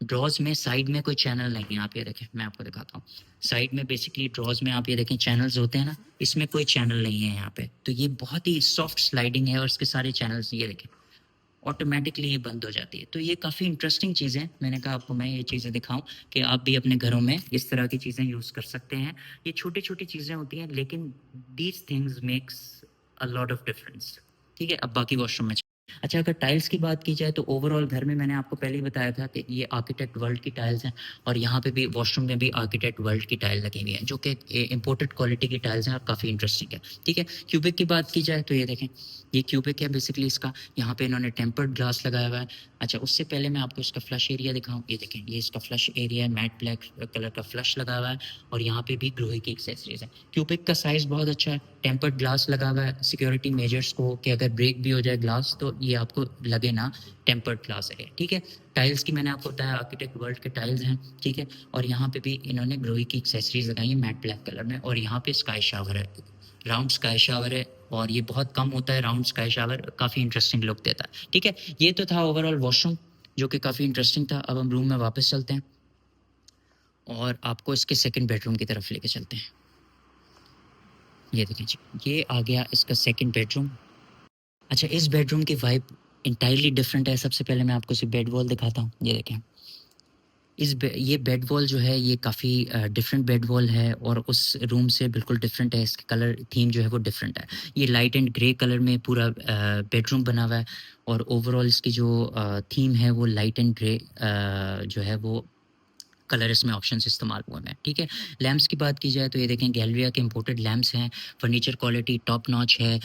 ड्रॉज में साइड में कोई चैनल नहीं है। आप ये देखें, मैं आपको दिखाता हूँ। साइड में बेसिकली ड्रॉज में आप ये देखें चैनल्स होते हैं ना, इसमें कोई चैनल नहीं है यहाँ पे। तो ये बहुत ही सॉफ्ट स्लाइडिंग है और इसके सारे चैनल्स ये देखें ऑटोमेटिकली ये बंद हो जाती है। तो ये काफ़ी इंटरेस्टिंग चीज़ है। मैंने कहा आपको मैं ये चीज़ें दिखाऊं कि आप भी अपने घरों में इस तरह की चीज़ें यूज़ कर सकते हैं। ये छोटी छोटी चीज़ें होती हैं, लेकिन these things makes a lot of difference. ठीक है, अब बाकी वॉशरूम में अच्छा, अगर टाइल्स की बात की जाए तो ओवरऑल घर में मैंने आपको पहले ही बताया था कि ये आर्किटेक्ट वर्ल्ड की टाइल्स हैं, और यहाँ पे भी वॉशरूम में भी आर्किटेक्ट वर्ल्ड की टाइल लगी हुई है, जो कि इंपोर्टेड क्वालिटी की टाइल्स हैं और काफ़ी इंटरेस्टिंग है। ठीक है, क्यूबिक की बात की जाए तो ये देखें, ये क्यूबिक है बेसिकली इसका। यहाँ पे इन्होंने टेम्पर्ड ग्लास लगाया हुआ है। अच्छा, उससे पहले मैं आपको इसका फ्लश एरिया दिखाऊँ। ये देखें, ये इसका फ्लश एरिया है, मैट ब्लैक कलर का फ्लश लगा हुआ है, और यहाँ पे भी ग्लोई की एक्सेसरीज है। क्यूबिक का साइज़ बहुत अच्छा है, टेम्पर्ड ग्लास लगा हुआ है, सिक्योरिटी मेजर्स को कि अगर ब्रेक भी हो जाए ग्लास तो ये आपको लगे ना टेम्पर्ड ग्लास है। ठीक है, टाइल्स की मैंने आपको बताया आर्किटेक्ट वर्ल्ड के टाइल्स हैं। ठीक है, और यहाँ पे भी इन्होंने ग्लोई की एक्सेसरीज लगाई है मैट ब्लैक कलर में, और यहाँ पे स्काई शावर है, राउंड स्काई शावर है, और ये बहुत कम होता है राउंड स्काई शावर, काफ़ी इंटरेस्टिंग लुक देता है। ठीक है, ये तो था ओवरऑल वॉशरूम, जो कि काफ़ी इंटरेस्टिंग था। अब हम रूम में वापस चलते हैं और आपको इसके सेकंड बेडरूम की तरफ लेके चलते हैं। ये देखिए जी, ये आ गया इसका सेकंड बेडरूम। अच्छा, इस बेडरूम की वाइब इंटायरली डिफरेंट है। सबसे पहले मैं आपको सिर्फ बेड वॉल दिखाता हूँ। ये देखें, ये बेड वॉल जो है ये काफ़ी डिफरेंट बेड वॉल है, और उस रूम से बिल्कुल डिफरेंट है। इसकी कलर थीम जो है वो डिफरेंट है। ये लाइट एंड ग्रे कलर में पूरा बेडरूम बना हुआ है, और ओवरऑल इसकी जो थीम है वो लाइट एंड ग्रे जो है वो कलर इसमें ऑप्शंस इस्तेमाल हुए हैं। ठीक है, लैंप्स की बात की जाए तो ये देखें गैलरिया के इंपोर्टेड लैंप्स हैं। फर्नीचर क्वालिटी टॉप नॉच है।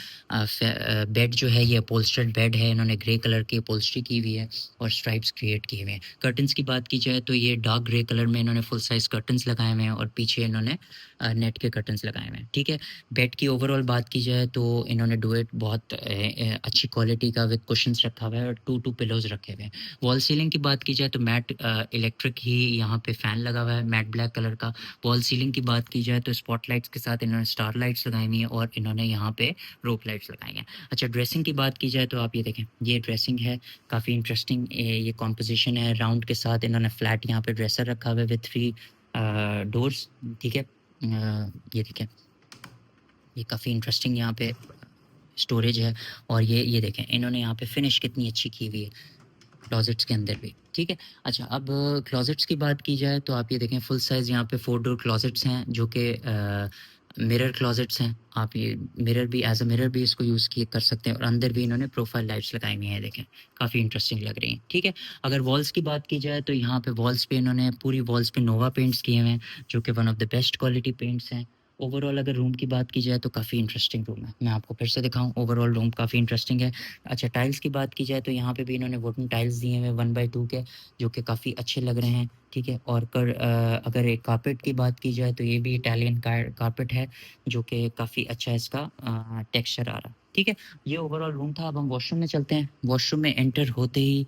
बेड जो है ये अपोल्स्टर्ड बेड है, इन्होंने ग्रे कलर की अपोल्स्ट्री की हुई है और स्ट्राइप्स क्रिएट किए हुए हैं। कर्टन्स की बात की जाए तो ये डार्क ग्रे कलर में इन्होंने फुल साइज कर्टन्स लगाए हुए हैं, और पीछे इन्होंने नेट के कर्टन्स लगाए हुए हैं। ठीक है, बेड की ओवरऑल बात की जाए तो इन्होंने डुएट बहुत अच्छी क्वालिटी का विद कुशंस रखा हुआ है, और टू पिलोज रखे हुए हैं। वॉल सीलिंग की बात की जाए तो मैट इलेक्ट्रिक ही यहाँ पे फ़ैन लगा हुआ है, मैट ब्लैक कलर का। वॉल सीलिंग की बात की जाए तो स्पॉटलाइट्स के साथ इन्होंने स्टार लाइट्स लगाई हुई हैं, और इन्होंने यहाँ पे रोप लाइट्स लगाई हैं। अच्छा, ड्रेसिंग की बात की जाए तो आप ये देखें, ये ड्रेसिंग है काफ़ी इंटरेस्टिंग। ये कॉम्पोजिशन है राउंड के साथ, इन्होंने फ्लैट यहाँ पे ड्रेसर रखा हुआ है विद 3 डोर्स। ठीक है, ये देखें, ये काफ़ी इंटरेस्टिंग यहाँ पे स्टोरेज है, और ये देखें इन्होंने यहाँ पे फिनिश कितनी अच्छी की हुई है क्लोजेट्स के अंदर भी। ठीक है, अच्छा अब क्लोजेट्स की बात की जाए तो आप ये देखें फुल साइज़ यहाँ पे 4 डोर क्लोजेट्स हैं, जो कि मिरर क्लोजेट्स हैं। आप ये मिरर भी एज अ मिरर भी इसको यूज़ किए कर सकते हैं, और अंदर भी इन्होंने प्रोफाइल लाइट्स लगाई हुई हैं, देखें काफ़ी इंटरेस्टिंग लग रही हैं। ठीक है, अगर वॉल्स की बात की जाए तो यहाँ पे वॉल्स पे इन्होंने पूरी वॉल्स पे नोवा पेंट्स किए हुए हैं, जो कि one of the best quality paints हैं। ओवरऑल अगर रूम की बात की जाए तो काफ़ी इंटरेस्टिंग रूम है। मैं आपको फिर से दिखाऊं, ओवरऑल रूम काफ़ी इंटरेस्टिंग है। अच्छा, टाइल्स की बात की जाए तो यहाँ पे भी इन्होंने वुडन टाइल्स दिए हुए 1/2 के, जो कि काफ़ी अच्छे लग रहे हैं। ठीक है, और अगर एक कारपेट की बात की जाए तो ये भी इटालियन कारपेट है, जो कि काफ़ी अच्छा इसका टेक्सचर आ रहा। ठीक है, ये ओवरऑल रूम था। अब हम वॉशरूम में चलते हैं। वॉशरूम में एंटर होते ही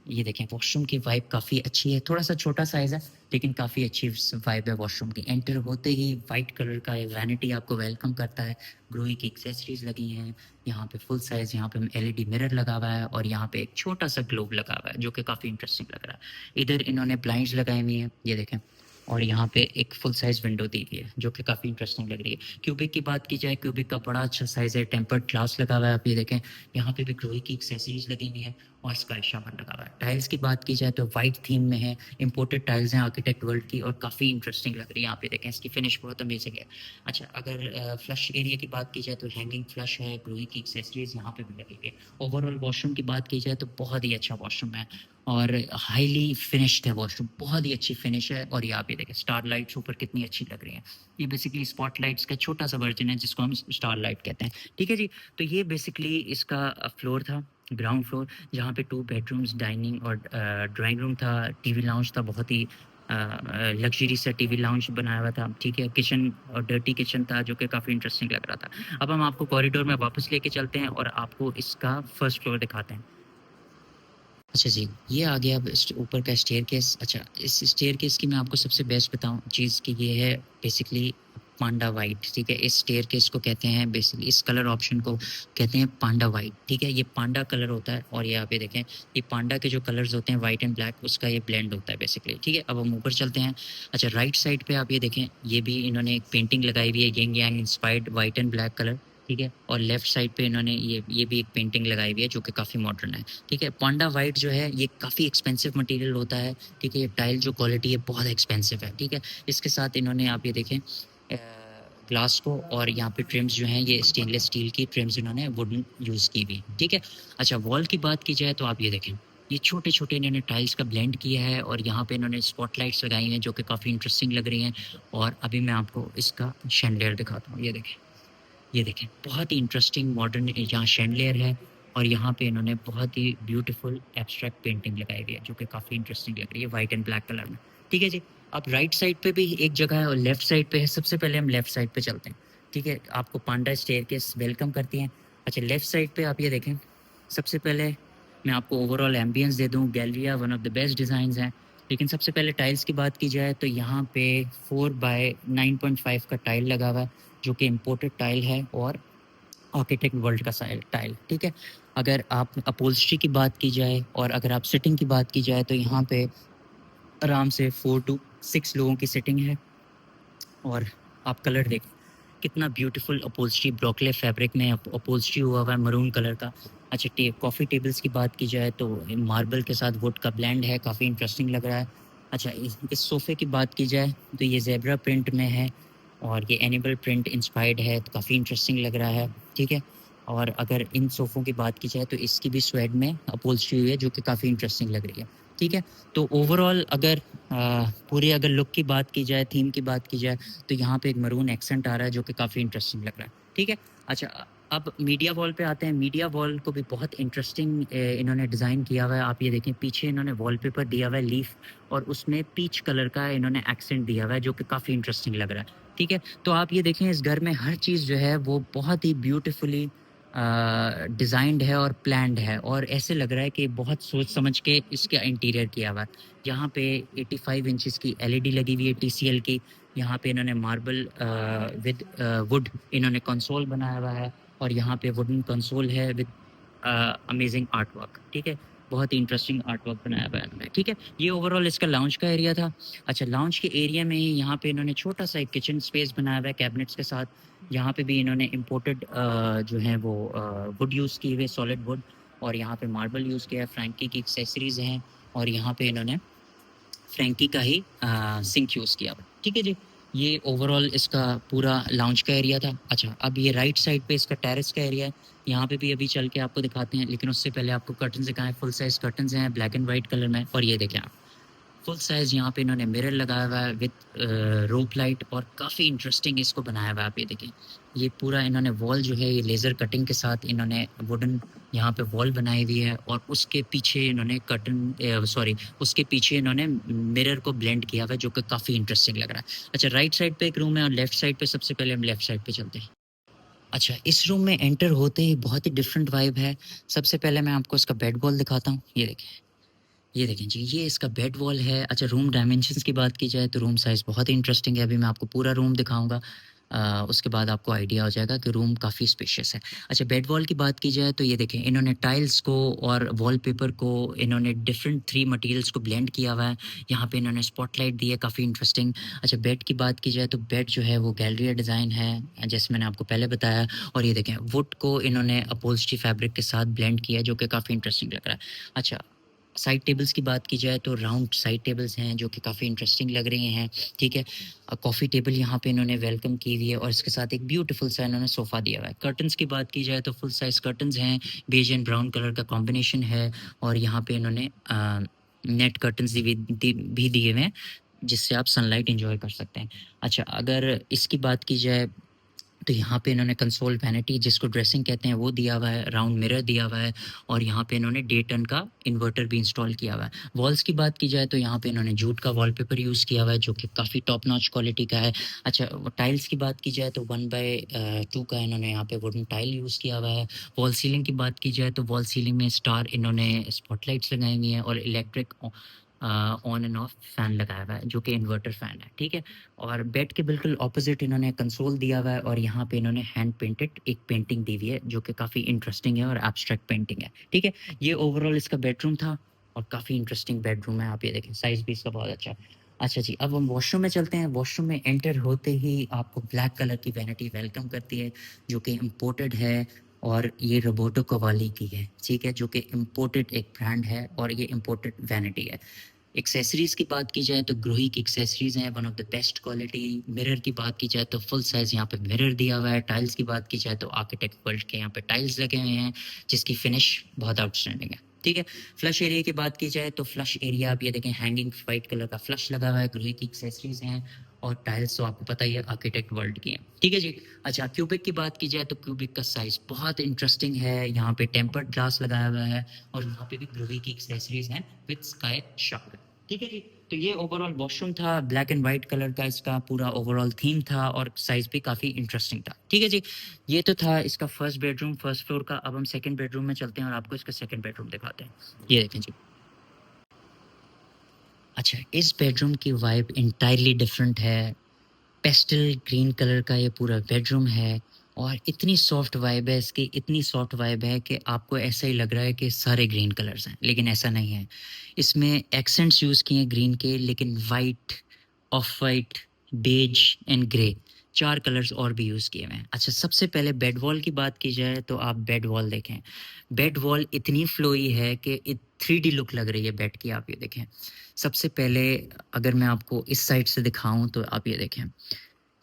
ये देखें, वॉशरूम की वाइब काफ़ी अच्छी है। थोड़ा सा छोटा साइज़ है, लेकिन काफ़ी अच्छी वाइब है वॉशरूम की। एंटर होते ही वाइट कलर का वैनिटी आपको वेलकम करता है। ग्लोई की एक्सेसरीज लगी हैं यहाँ पे, फुल साइज़ यहाँ पे एलईडी मिरर लगा हुआ है, और यहाँ पे एक छोटा सा ग्लोब लगा हुआ है, जो कि काफ़ी इंटरेस्टिंग लग रहा है। इधर इन्होंने ब्लाइंड्स लगाई हुई हैं, ये देखें, और यहाँ पे एक फुल साइज़ विंडो दी हुई है, जो कि काफ़ी इंटरेस्टिंग लग रही है। क्यूबिक की बात की जाए, क्यूबिक का बड़ा अच्छा साइज़ है, टेम्पर्ड ग्लास लगा हुआ है। आप ये देखें, यहाँ पे भी ग्लोई की एक्सेसरीज लगी हुई है, और स्काई शावर लगा हुआ है। टाइल्स की बात की जाए तो वाइट थीम में है, इंपोर्टेड टाइल्स हैं आर्किटेक्ट वर्ल्ड की और काफ़ी इंटरेस्टिंग लग रही है। यहाँ पे देखें, इसकी फिनिश बहुत अमेजिंग है। अच्छा, अगर फ्लश एरिया की बात की जाए तो हैंगिंग फ्लश है, ग्लोई की एक्सेसरीज यहाँ पे भी लगी हुई है। ओवरऑल वॉशरूम की बात की जाए तो बहुत ही अच्छा वॉशरूम है और हाईली फिनिश्ड है वॉशरूम, बहुत ही अच्छी फिनिश है। और यहाँ पे देखें स्टार लाइट्स ऊपर कितनी अच्छी लग रही हैं। ये बेसिकली स्पॉट लाइट्स का छोटा सा वर्जन है जिसको हम स्टार लाइट कहते हैं। ठीक है जी, तो ये बेसिकली इसका फ्लोर था, ग्राउंड फ्लोर, जहाँ पे 2 बेडरूम्स, डाइनिंग और ड्राइंग रूम था, टीवी लाउंज था, बहुत ही लग्जरी सा टीवी लाउंज बनाया हुआ था। ठीक है, किचन और डर्टी किचन था जो कि काफ़ी इंटरेस्टिंग लग रहा था। अब हम आपको कॉरिडोर में वापस लेके चलते हैं और आपको इसका फर्स्ट फ्लोर दिखाते हैं। अच्छा जी, ये आ गया अब ऊपर का स्टेयरकेस। अच्छा, इस स्टेयरकेस की मैं आपको सबसे बेस्ट बताऊँ चीज़ कि ये है बेसिकली पांडा वाइट। ठीक है, इस स्टेयरकेस को कहते हैं बेसिकली, इस कलर ऑप्शन को कहते हैं पांडा वाइट। ठीक है, ये पांडा कलर होता है और यहाँ पे देखें ये पांडा के जो कलर्स होते हैं वाइट एंड ब्लैक, उसका ये ब्लेंड होता है बेसिकली। ठीक है, अब हम ऊपर चलते हैं। अच्छा, राइट साइड पे आप ये देखें, ये भी इन्होंने एक पेंटिंग लगाई हुई है, Ying Yang inspired white and black colour. ठीक है, और लेफ्ट साइड पे इन्होंने ये भी एक पेंटिंग लगाई हुई है जो कि काफ़ी मॉडर्न है। ठीक है, पांडा वाइट जो है ये काफ़ी एक्सपेंसिव मटेरियल होता है। ठीक है, ये टाइल जो क्वालिटी है बहुत एक्सपेंसिव है। ठीक है, इसके साथ इन्होंने आप ये देखें ग्लास को, और यहाँ पे ट्रिम्स जो हैं ये स्टेनलेस स्टील की ट्रिम्स इन्होंने वुडन यूज़ की हुई। ठीक है, अच्छा वॉल की बात की जाए तो आप ये देखें, ये छोटे छोटे इन्होंने टाइल्स का ब्लेंड किया है और यहाँ पे इन्होंने स्पॉटलाइट्स लगाई हैं जो कि काफ़ी इंटरेस्टिंग लग रही हैं। और अभी मैं आपको इसका शैंडलियर दिखाता हूँ। ये देखें बहुत ही इंटरेस्टिंग मॉडर्न यहाँ शैंडलियर है और यहाँ पे इन्होंने बहुत ही ब्यूटीफुल एब्स्ट्रैक्ट पेंटिंग लगाई हुई है जो कि काफ़ी इंटरेस्टिंग लग रही है वाइट एंड ब्लैक कलर में। ठीक है जी, अब राइट साइड पे भी एक जगह है और लेफ्ट साइड पे है। सबसे पहले हम लेफ्ट साइड पे चलते हैं। ठीक है, आपको पांडा स्टेयरकेस वेलकम करती हैं। अच्छा, लेफ्ट साइड पे आप ये देखें, सबसे पहले मैं आपको ओवरऑल एम्बियंस दे दूँ, Galleria one of the best design हैं। लेकिन सबसे पहले टाइल्स की बात की जाए तो यहाँ पे 4x9.5 का टाइल लगा हुआ है जो कि इम्पोर्टेड टाइल है और आर्किटेक्ट वर्ल्ड का टाइल। ठीक है, अगर आप अपहोल्स्ट्री की बात की जाए और अगर आप सिटिंग की बात की जाए तो यहाँ पे आराम से 4 to 6 लोगों की सिटिंग है। और आप कलर देखें, कितना ब्यूटीफुल अपहोल्स्ट्री, ब्रोकले फैब्रिक में अपहोल्स्ट्री हुआ है मरून कलर का। अच्छा, कॉफ़ी टेबल्स की बात की जाए तो मार्बल के साथ वुड का ब्लेंड है, काफ़ी इंटरेस्टिंग लग रहा है। अच्छा, इस सोफ़े की बात की जाए तो ये ज़ेब्रा प्रिंट में है और ये एनिमल प्रिंट इंस्पायर्ड है, तो काफ़ी इंटरेस्टिंग लग रहा है। ठीक है, और अगर इन सोफ़ों की बात की जाए तो इसकी भी स्वेड में अपहोल्स्ट्री हुई है जो कि काफ़ी इंटरेस्टिंग लग रही है। ठीक है, तो ओवरऑल अगर पूरे अगर लुक की बात की जाए, थीम की बात की जाए तो यहाँ पे एक मरून एक्सेंट आ रहा है जो कि काफ़ी इंटरेस्टिंग लग रहा है। ठीक है, अच्छा अब मीडिया वॉल पे आते हैं। मीडिया वॉल को भी बहुत इंटरेस्टिंग इन्होंने डिज़ाइन किया हुआ है। आप ये देखें, पीछे इन्होंने वॉलपेपर दिया हुआ है लीफ और उसमें पीच कलर का इन्होंने एक्सेंट दिया हुआ है जो कि काफ़ी इंटरेस्टिंग लग रहा है। ठीक है, तो आप ये देखें इस घर में हर चीज़ जो है वो बहुत ही ब्यूटीफुली डिज़ाइंड है और प्लान्ड है और ऐसे लग रहा है कि बहुत सोच समझ के इसका इंटीरियर किया हुआ है। यहाँ पे 85 इंचेस की एलईडी लगी हुई है टीसीएल की। यहाँ पे इन्होंने मार्बल विद वुड इन्होंने कंसोल बनाया हुआ है और यहाँ पे वुडन कंसोल है विद अमेजिंग आर्ट वर्क। ठीक है, बहुत ही इंटरेस्टिंग आर्ट वर्क बनाया हुआ है इन्होंने। ठीक है, ये ओवरऑल इसका लाउंज का एरिया था। अच्छा, लाउंज के एरिया में ही यहाँ पे इन्होंने छोटा सा एक किचन स्पेस बनाया हुआ है कैबिनेट्स के साथ। यहाँ पे भी इन्होंने इम्पोर्टेड जो है वो वुड यूज़ की हुई, सॉलिड वुड, और यहाँ पे मार्बल यूज़ किया है। फ्रैंकी की एक्सेसरीज हैं और यहाँ पे इन्होंने फ्रैंकी का ही सिंक यूज़ किया हुआ। ठीक है जी, ये ओवरऑल इसका पूरा लाउंज का एरिया था। अच्छा, अब ये राइट साइड पे इसका टेरेस का एरिया है। यहाँ पे भी अभी चल के आपको दिखाते हैं, लेकिन उससे पहले आपको कर्टन दिखाएं। फुल साइज़ कर्टन्स हैं ब्लैक एंड वाइट कलर में और ये देखें आप, फुल साइज़ यहाँ पे इन्होंने मिरर लगाया हुआ है विद रोप लाइट और काफ़ी इंटरेस्टिंग इसको बनाया हुआ है। आप ये देखें, ये पूरा इन्होंने वॉल जो है ये लेज़र कटिंग के साथ इन्होंने वुडन यहाँ पे वॉल बनाई हुई है और उसके पीछे इन्होंने उसके पीछे इन्होंने मिरर को ब्लेंड किया हुआ है जो कि काफ़ी इंटरेस्टिंग लग रहा है। अच्छा, राइट साइड पे एक रूम है और लेफ्ट साइड पे, सबसे पहले हम लेफ्ट साइड पे चलते हैं। अच्छा, इस रूम में एंटर होते ही बहुत ही डिफरेंट वाइब है। सबसे पहले मैं आपको इसका बेड वॉल दिखाता हूँ। ये देखें जी, ये इसका बेड वॉल है। अच्छा, रूम डायमेंशंस की बात की जाए तो रूम साइज़ बहुत ही इंटरेस्टिंग है। अभी मैं आपको पूरा रूम दिखाऊंगा। उसके बाद आपको आइडिया हो जाएगा कि रूम काफ़ी स्पेशियस है। अच्छा, बेड वॉल की बात की जाए तो ये देखें, इन्होंने टाइल्स को और वॉलपेपर को इन्होंने डिफरेंट 3 मटेरियल्स को ब्लेंड किया हुआ है। यहाँ पे इन्होंने स्पॉटलाइट दी है, काफ़ी इंटरेस्टिंग। अच्छा, बेड की बात की जाए तो बेड जो है वो गैलरिया डिज़ाइन है, जैसे मैंने आपको पहले बताया। और ये देखें, वुड को इन्होंने अपहोल्स्ट्री फैब्रिक के साथ ब्लेंड किया है, जो कि काफ़ी इंटरेस्टिंग लग रहा है। अच्छा, साइड टेबल्स की बात की जाए तो राउंड साइड टेबल्स हैं, जो कि काफ़ी इंटरेस्टिंग लग रही हैं, ठीक है। कॉफ़ी टेबल यहाँ पे इन्होंने वेलकम की हुई है और इसके साथ एक ब्यूटीफुल सा इन्होंने सोफ़ा दिया हुआ है। कर्टन्स की बात की जाए तो फुल साइज़ कर्टन्स हैं, बेज एंड ब्राउन कलर का कॉम्बिनेशन है। और यहाँ पे इन्होंने नेट कर्टन्स भी दिए हुए हैं, जिससे आप सनलाइट एंजॉय कर सकते हैं। अच्छा, अगर इसकी बात की जाए तो यहाँ पे इन्होंने कंसोल वैनिटी, जिसको ड्रेसिंग कहते हैं, वो दिया हुआ है, राउंड मिरर दिया हुआ है और यहाँ पे इन्होंने डे टन का इन्वर्टर भी इंस्टॉल किया हुआ है। वॉल्स की बात की जाए तो यहाँ पे इन्होंने जूट का वॉलपेपर यूज़ किया हुआ है, जो कि काफ़ी टॉप नॉच क्वालिटी का है। अच्छा, टाइल्स की बात की जाए तो 1/2 का इन्होंने यहाँ पे वुडन टाइल यूज़ किया हुआ है। वॉल सीलिंग की बात की जाए तो वॉल सीलिंग में स्टार इन्होंने स्पॉटलाइट्स लगाई हुई हैं और electric on end of fan लगाया हुआ है, जो कि इन्वर्टर फैन है, ठीक है। और बेड के बिल्कुल ऑपोजिट इन्होंने कंसोल दिया हुआ है और यहाँ पे इन्होंने हैंड पेंटेड एक पेंटिंग दी हुई है, जो कि काफ़ी इंटरेस्टिंग है और एब्स्ट्रैक्ट पेंटिंग है, ठीक है। ये ओवरऑल इसका बेडरूम था और काफ़ी इंटरेस्टिंग बेडरूम है, आप ये देखें, साइज़ भी इसका बहुत अच्छा है। अच्छा जी, अब हम वॉशरूम में चलते हैं। वॉशरूम में एंटर होते ही आपको ब्लैक कलर की वैनिटी वेलकम करती है, जो कि इम्पोर्टेड है और ये रोबोटो कवाली की है, ठीक है, जो कि इम्पोर्टेड एक ब्रांड है और ये इम्पोर्टेड वैनिटी है। एक्सेसरीज़ की बात की जाए तो ग्रोही की एक्सेसरीज़ हैं, one of the best quality. Mirror की बात की जाए तो फुल साइज़ यहाँ पे मिरर दिया हुआ है। टाइल्स की बात की जाए तो आर्किटेक्ट वर्ल्ड के यहाँ पे टाइल्स लगे हुए हैं, जिसकी फिनिश बहुत आउटस्टैंडिंग है, ठीक है। फ्लश एरिया की बात की जाए तो फ्लश एरिया आप ये देखें, हैंगिंग वाइट कलर का फ्लश लगा हुआ है, ग्रोही की एक्सेसरीज़ हैं और टाइल्स तो आपको पता ही है आर्किटेक्ट वर्ल्ड की हैं, ठीक है जी। अच्छा, क्यूबिक की बात की जाए तो क्यूबिक का साइज़ बहुत इंटरेस्टिंग है। यहाँ पे टेम्पर्ड ग्लास लगाया हुआ है और यहाँ पे भी ग्रोही की एक्सेसरीज़ हैं विद स्काई शार्क, ठीक है जी। तो ये ओवरऑल वॉशरूम था, ब्लैक एंड व्हाइट कलर का इसका पूरा ओवरऑल थीम था और साइज़ भी काफ़ी इंटरेस्टिंग था, ठीक है जी। ये तो था इसका फर्स्ट बेडरूम, फर्स्ट फ्लोर का। अब हम सेकंड बेडरूम में चलते हैं और आपको इसका सेकंड बेडरूम दिखाते हैं। ये देखें जी। अच्छा, इस बेडरूम की वाइब एंटायरली डिफरेंट है। पेस्टल ग्रीन कलर का ये पूरा बेडरूम है और इतनी सॉफ्ट वाइब है इसकी, इतनी सॉफ्ट वाइब है कि आपको ऐसा ही लग रहा है कि सारे ग्रीन कलर्स हैं, लेकिन ऐसा नहीं है। इसमें एक्सेंट्स यूज़ किए हैं ग्रीन के, लेकिन white, off white, beige and grey, 4 colours और भी यूज़ किए हुए हैं। अच्छा, सबसे पहले बेड वॉल की बात की जाए तो आप बेड वॉल देखें। बेड वॉल इतनी फ्लोई है कि 3D लुक लग रही है बेड की, आप ये देखें। सबसे पहले अगर मैं आपको इस साइड से दिखाऊं तो आप ये देखें,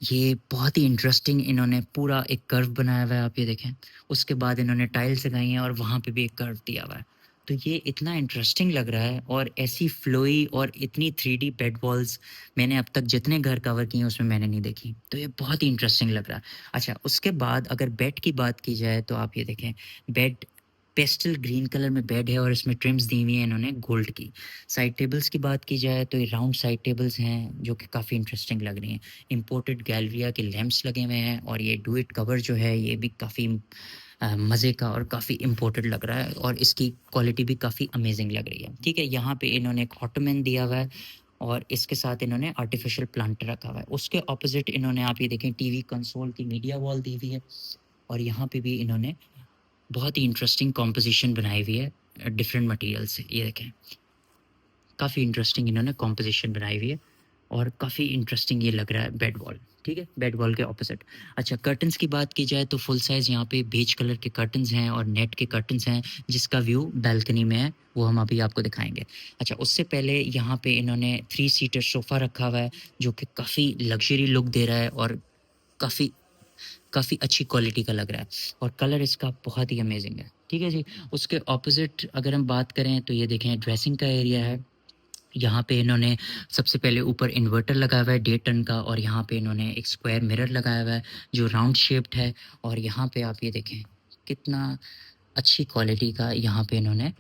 ये बहुत ही इंटरेस्टिंग इन्होंने पूरा एक कर्व बनाया हुआ है, आप ये देखें। उसके बाद इन्होंने टाइल्स लगाई हैं और वहाँ पे भी एक कर्व दिया हुआ है। तो ये इतना इंटरेस्टिंग लग रहा है और ऐसी फ्लोई और इतनी 3D बेड वॉल्स मैंने अब तक जितने घर कवर किए हैं उसमें मैंने नहीं देखी। तो ये बहुत ही इंटरेस्टिंग लग रहा है। अच्छा, उसके बाद अगर बेड की बात की जाए तो आप ये देखें, बेड पेस्टल ग्रीन कलर में बेड है और इसमें ट्रिम्स दी हुई है इन्होंने गोल्ड की। साइड टेबल्स की बात की जाए तो ये राउंड साइड टेबल्स हैं, जो कि काफ़ी इंटरेस्टिंग लग रही हैं। इम्पोर्टेड गैलरिया के लैंप्स लगे हुए हैं और ये डू इट कवर जो है ये भी काफ़ी मज़े का और काफ़ी इम्पोर्टेड लग रहा है और इसकी क्वालिटी भी काफ़ी अमेजिंग लग रही है, ठीक है। यहाँ पे इन्होंने एक ऑटोमैन दिया हुआ है और इसके साथ इन्होंने आर्टिफिशियल प्लांट रखा हुआ है। उसके ऑपोजिट इन्होंने, आप ये देखें, टीवी कंसोल की मीडिया वॉल दी हुई है और यहाँ पे भी इन्होंने बहुत ही इंटरेस्टिंग कॉम्पोजिशन बनाई हुई है डिफरेंट मटेरियल से। ये देखें, काफ़ी इंटरेस्टिंग इन्होंने कॉम्पोजिशन बनाई हुई है और काफ़ी इंटरेस्टिंग ये लग रहा है बेड वॉल, ठीक है, बेड वॉल के ऑपोजिट। अच्छा, कर्टन्स की बात की जाए तो फुल साइज़ यहाँ पे बेज कलर के कर्टन्स हैं और नेट के कर्टन्स हैं, जिसका व्यू बालकनी में है, वो हम अभी आपको दिखाएंगे। अच्छा, उससे पहले यहाँ पे इन्होंने 3 सीटर सोफ़ा रखा हुआ है, जो कि काफ़ी लग्जरी लुक दे रहा है और काफ़ी काफ़ी अच्छी क्वालिटी का लग रहा है और कलर इसका बहुत ही अमेजिंग है, ठीक है जी। उसके ऑपोजिट अगर हम बात करें तो ये देखें, ड्रेसिंग का एरिया है। यहाँ पे इन्होंने सबसे पहले ऊपर इन्वर्टर लगाया हुआ है 1.5 टन का और यहाँ पे इन्होंने एक स्क्वायर मिरर लगाया हुआ है जो राउंड शेप्ड है और यहाँ पे आप ये देखें कितना अच्छी क्वालिटी का यहाँ पे इन्होंने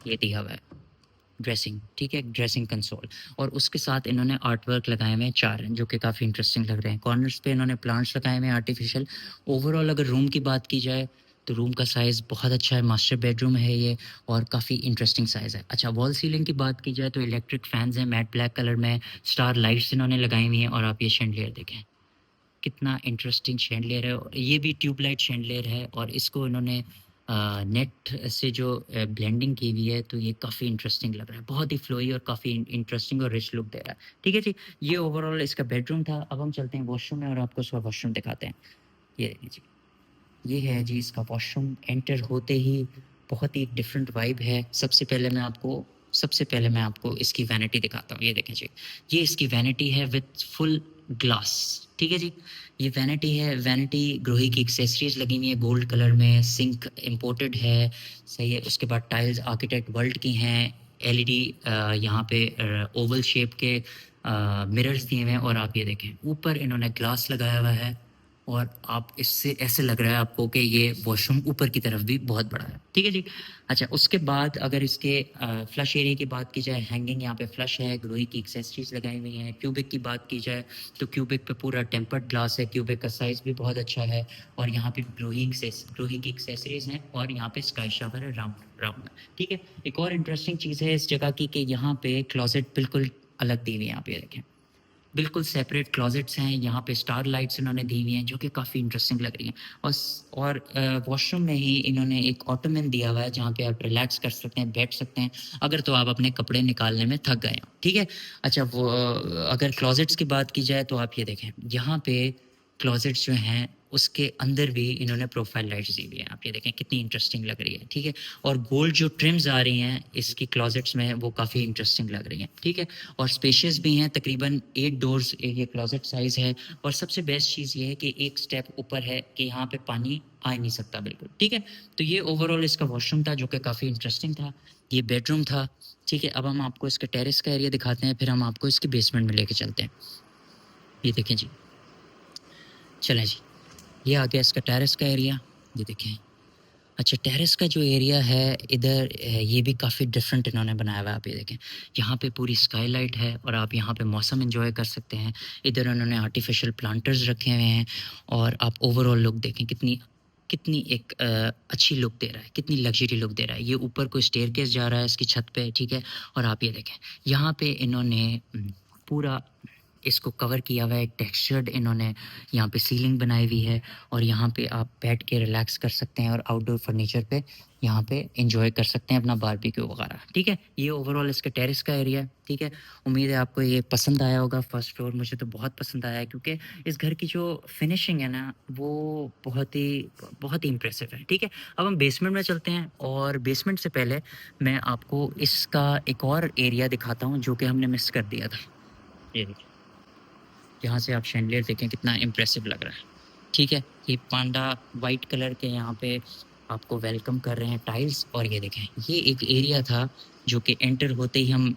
ये दिया हुआ है ड्रेसिंग, ठीक है, ड्रेसिंग कंसोल। और उसके साथ इन्होंने आर्ट वर्क लगाए हुए हैं 4, जो कि काफ़ी इंटरेस्टिंग लग रहे हैं। कॉर्नर्स पे इन्होंने प्लांट्स लगाए हुए हैं आर्टिफिशियल। ओवरऑल अगर रूम की बात की जाए तो रूम का साइज़ बहुत अच्छा है, मास्टर बेडरूम है ये और काफ़ी इंटरेस्टिंग साइज़ है। अच्छा, वॉल सीलिंग की बात की जाए तो इलेक्ट्रिक फैन्स हैं मैट ब्लैक कलर में, स्टार लाइट्स इन्होंने लगाई हुई हैं और आप ये शैंडलियर देखें, कितना इंटरेस्टिंग शैंडलियर है। और ये भी ट्यूबलाइट शैंडलियर है और इसको इन्होंने नेट से जो ब्लेंडिंग की हुई है, तो ये काफ़ी इंटरेस्टिंग लग रहा है। बहुत ही फ्लोई और काफ़ी इंटरेस्टिंग और रिच लुक दे रहा है। ठीक है जी, ये ओवरऑल इसका बेडरूम था। अब हम चलते हैं वॉशरूम में और आपको उसका वॉशरूम दिखाते हैं। ये देखिए जी, ये है जी इसका वॉशरूम। एंटर होते ही बहुत ही डिफरेंट वाइब है। सबसे पहले मैं आपको इसकी वैनिटी दिखाता हूँ। ये देखें जी, ये इसकी वैनिटी है विथ फुल ग्लास। ठीक है जी, ये वैनिटी है। वैनिटी ग्रोही की एक्सेसरीज लगी हुई है गोल्ड कलर में, सिंक इंपोर्टेड है, सही है। उसके बाद टाइल्स आर्किटेक्ट वर्ल्ड की हैं, एलईडी यहाँ पे ओवल शेप के मिरर्स दिए हुए हैं और आप ये देखें ऊपर इन्होंने ग्लास लगाया हुआ है और आप इससे ऐसे लग रहा है आपको कि ये वॉशरूम ऊपर की तरफ भी बहुत बड़ा है। ठीक है जी। अच्छा, उसके बाद अगर इसके फ्लश एरिया की बात की जाए, हैंगिंग यहाँ पे फ्लश है, ग्लोई की एक्सेसरीज लगाई हुई हैं। क्यूबिक की बात की जाए तो क्यूबिक पे पूरा टेम्पर्ड ग्लास है, क्यूबिक का साइज़ भी बहुत अच्छा है और यहाँ पे ग्लोई की एक्सेसरीज हैं और यहाँ पे स्काई शावर है राउंड राउंड। ठीक है। एक और इंटरेस्टिंग चीज़ है इस जगह की कि यहाँ पे क्लोजेट बिल्कुल अलग दी हुई है। यहाँ पे देखें, बिल्कुल सेपरेट क्लोजेट्स हैं। यहाँ पे स्टार लाइट्स इन्होंने दी हुई हैं जो कि काफ़ी इंटरेस्टिंग लग रही हैं। और वॉशरूम में ही इन्होंने एक ऑटोमन दिया हुआ है जहाँ पे आप रिलैक्स कर सकते हैं, बैठ सकते हैं अगर तो आप अपने कपड़े निकालने में थक गए हो। ठीक है। अच्छा, वो अगर क्लोजेट्स की बात की जाए तो आप ये देखें, यहाँ पे क्लोजेट्स जो हैं उसके अंदर भी इन्होंने प्रोफाइल लाइट्स दी हुई हैं। आप ये देखें कितनी इंटरेस्टिंग लग रही है। ठीक है। और गोल्ड जो ट्रिम्स आ रही हैं इसकी क्लोजेट्स में वो काफ़ी इंटरेस्टिंग लग रही हैं। ठीक है। और स्पेशियस भी हैं, तकरीबन 8 डोर्स ये क्लोजेट साइज़ है। और सबसे बेस्ट चीज़ ये है कि एक स्टेप ऊपर है कि यहाँ पे पानी आ ही नहीं सकता बिल्कुल। ठीक है। तो ये ओवरऑल इसका वॉशरूम था जो कि काफ़ी इंटरेस्टिंग था। ये बेडरूम था। ठीक है। अब हम आपको इसके टेरेस का एरिया दिखाते हैं, फिर हम आपको इसके बेसमेंट में लेके चलते हैं। ये देखें जी, चलें जी, ये आ गया इसका टेरेस का एरिया। ये देखें। अच्छा, टेरेस का जो एरिया है इधर ये भी काफ़ी डिफरेंट इन्होंने बनाया हुआ है। आप ये देखें, यहाँ पे पूरी स्काईलाइट है और आप यहाँ पे मौसम एंजॉय कर सकते हैं। इधर उन्होंने आर्टिफिशियल प्लांटर्स रखे हुए हैं और आप ओवरऑल लुक देखें कितनी कितनी एक अच्छी लुक दे रहा है, कितनी लग्जरी लुक दे रहा है। ये ऊपर कोई स्टेयरकेस जा रहा है इसकी छत पे। ठीक है। और आप ये देखें, यहाँ पे इन्होंने पूरा इसको कवर किया हुआ है। एक टेक्सचर्ड इन्होंने यहाँ पे सीलिंग बनाई हुई है और यहाँ पे आप बैठ के रिलैक्स कर सकते हैं और आउटडोर फर्नीचर पे यहाँ पे एंजॉय कर सकते हैं अपना बारबेक्यू वगैरह। ठीक है। ये ओवरऑल इसका टेरेस का एरिया है। ठीक है। उम्मीद है आपको ये पसंद आया होगा। फर्स्ट फ्लोर मुझे तो बहुत पसंद आया है क्योंकि इस घर की जो फिनिशिंग है ना वो बहुत ही इंप्रेसिव है। ठीक है। अब हम बेसमेंट में चलते हैं और बेसमेंट से पहले मैं आपको इसका एक और एरिया दिखाता हूँ जो कि हमने मिस कर दिया था। ये देखिए, यहाँ से आप शैंडलियर देखें कितना इम्प्रेसिव लग रहा है। ठीक है। ये पांडा वाइट कलर के यहाँ पे आपको वेलकम कर रहे हैं टाइल्स। और ये देखें, ये एक एरिया था जो कि एंटर होते ही हम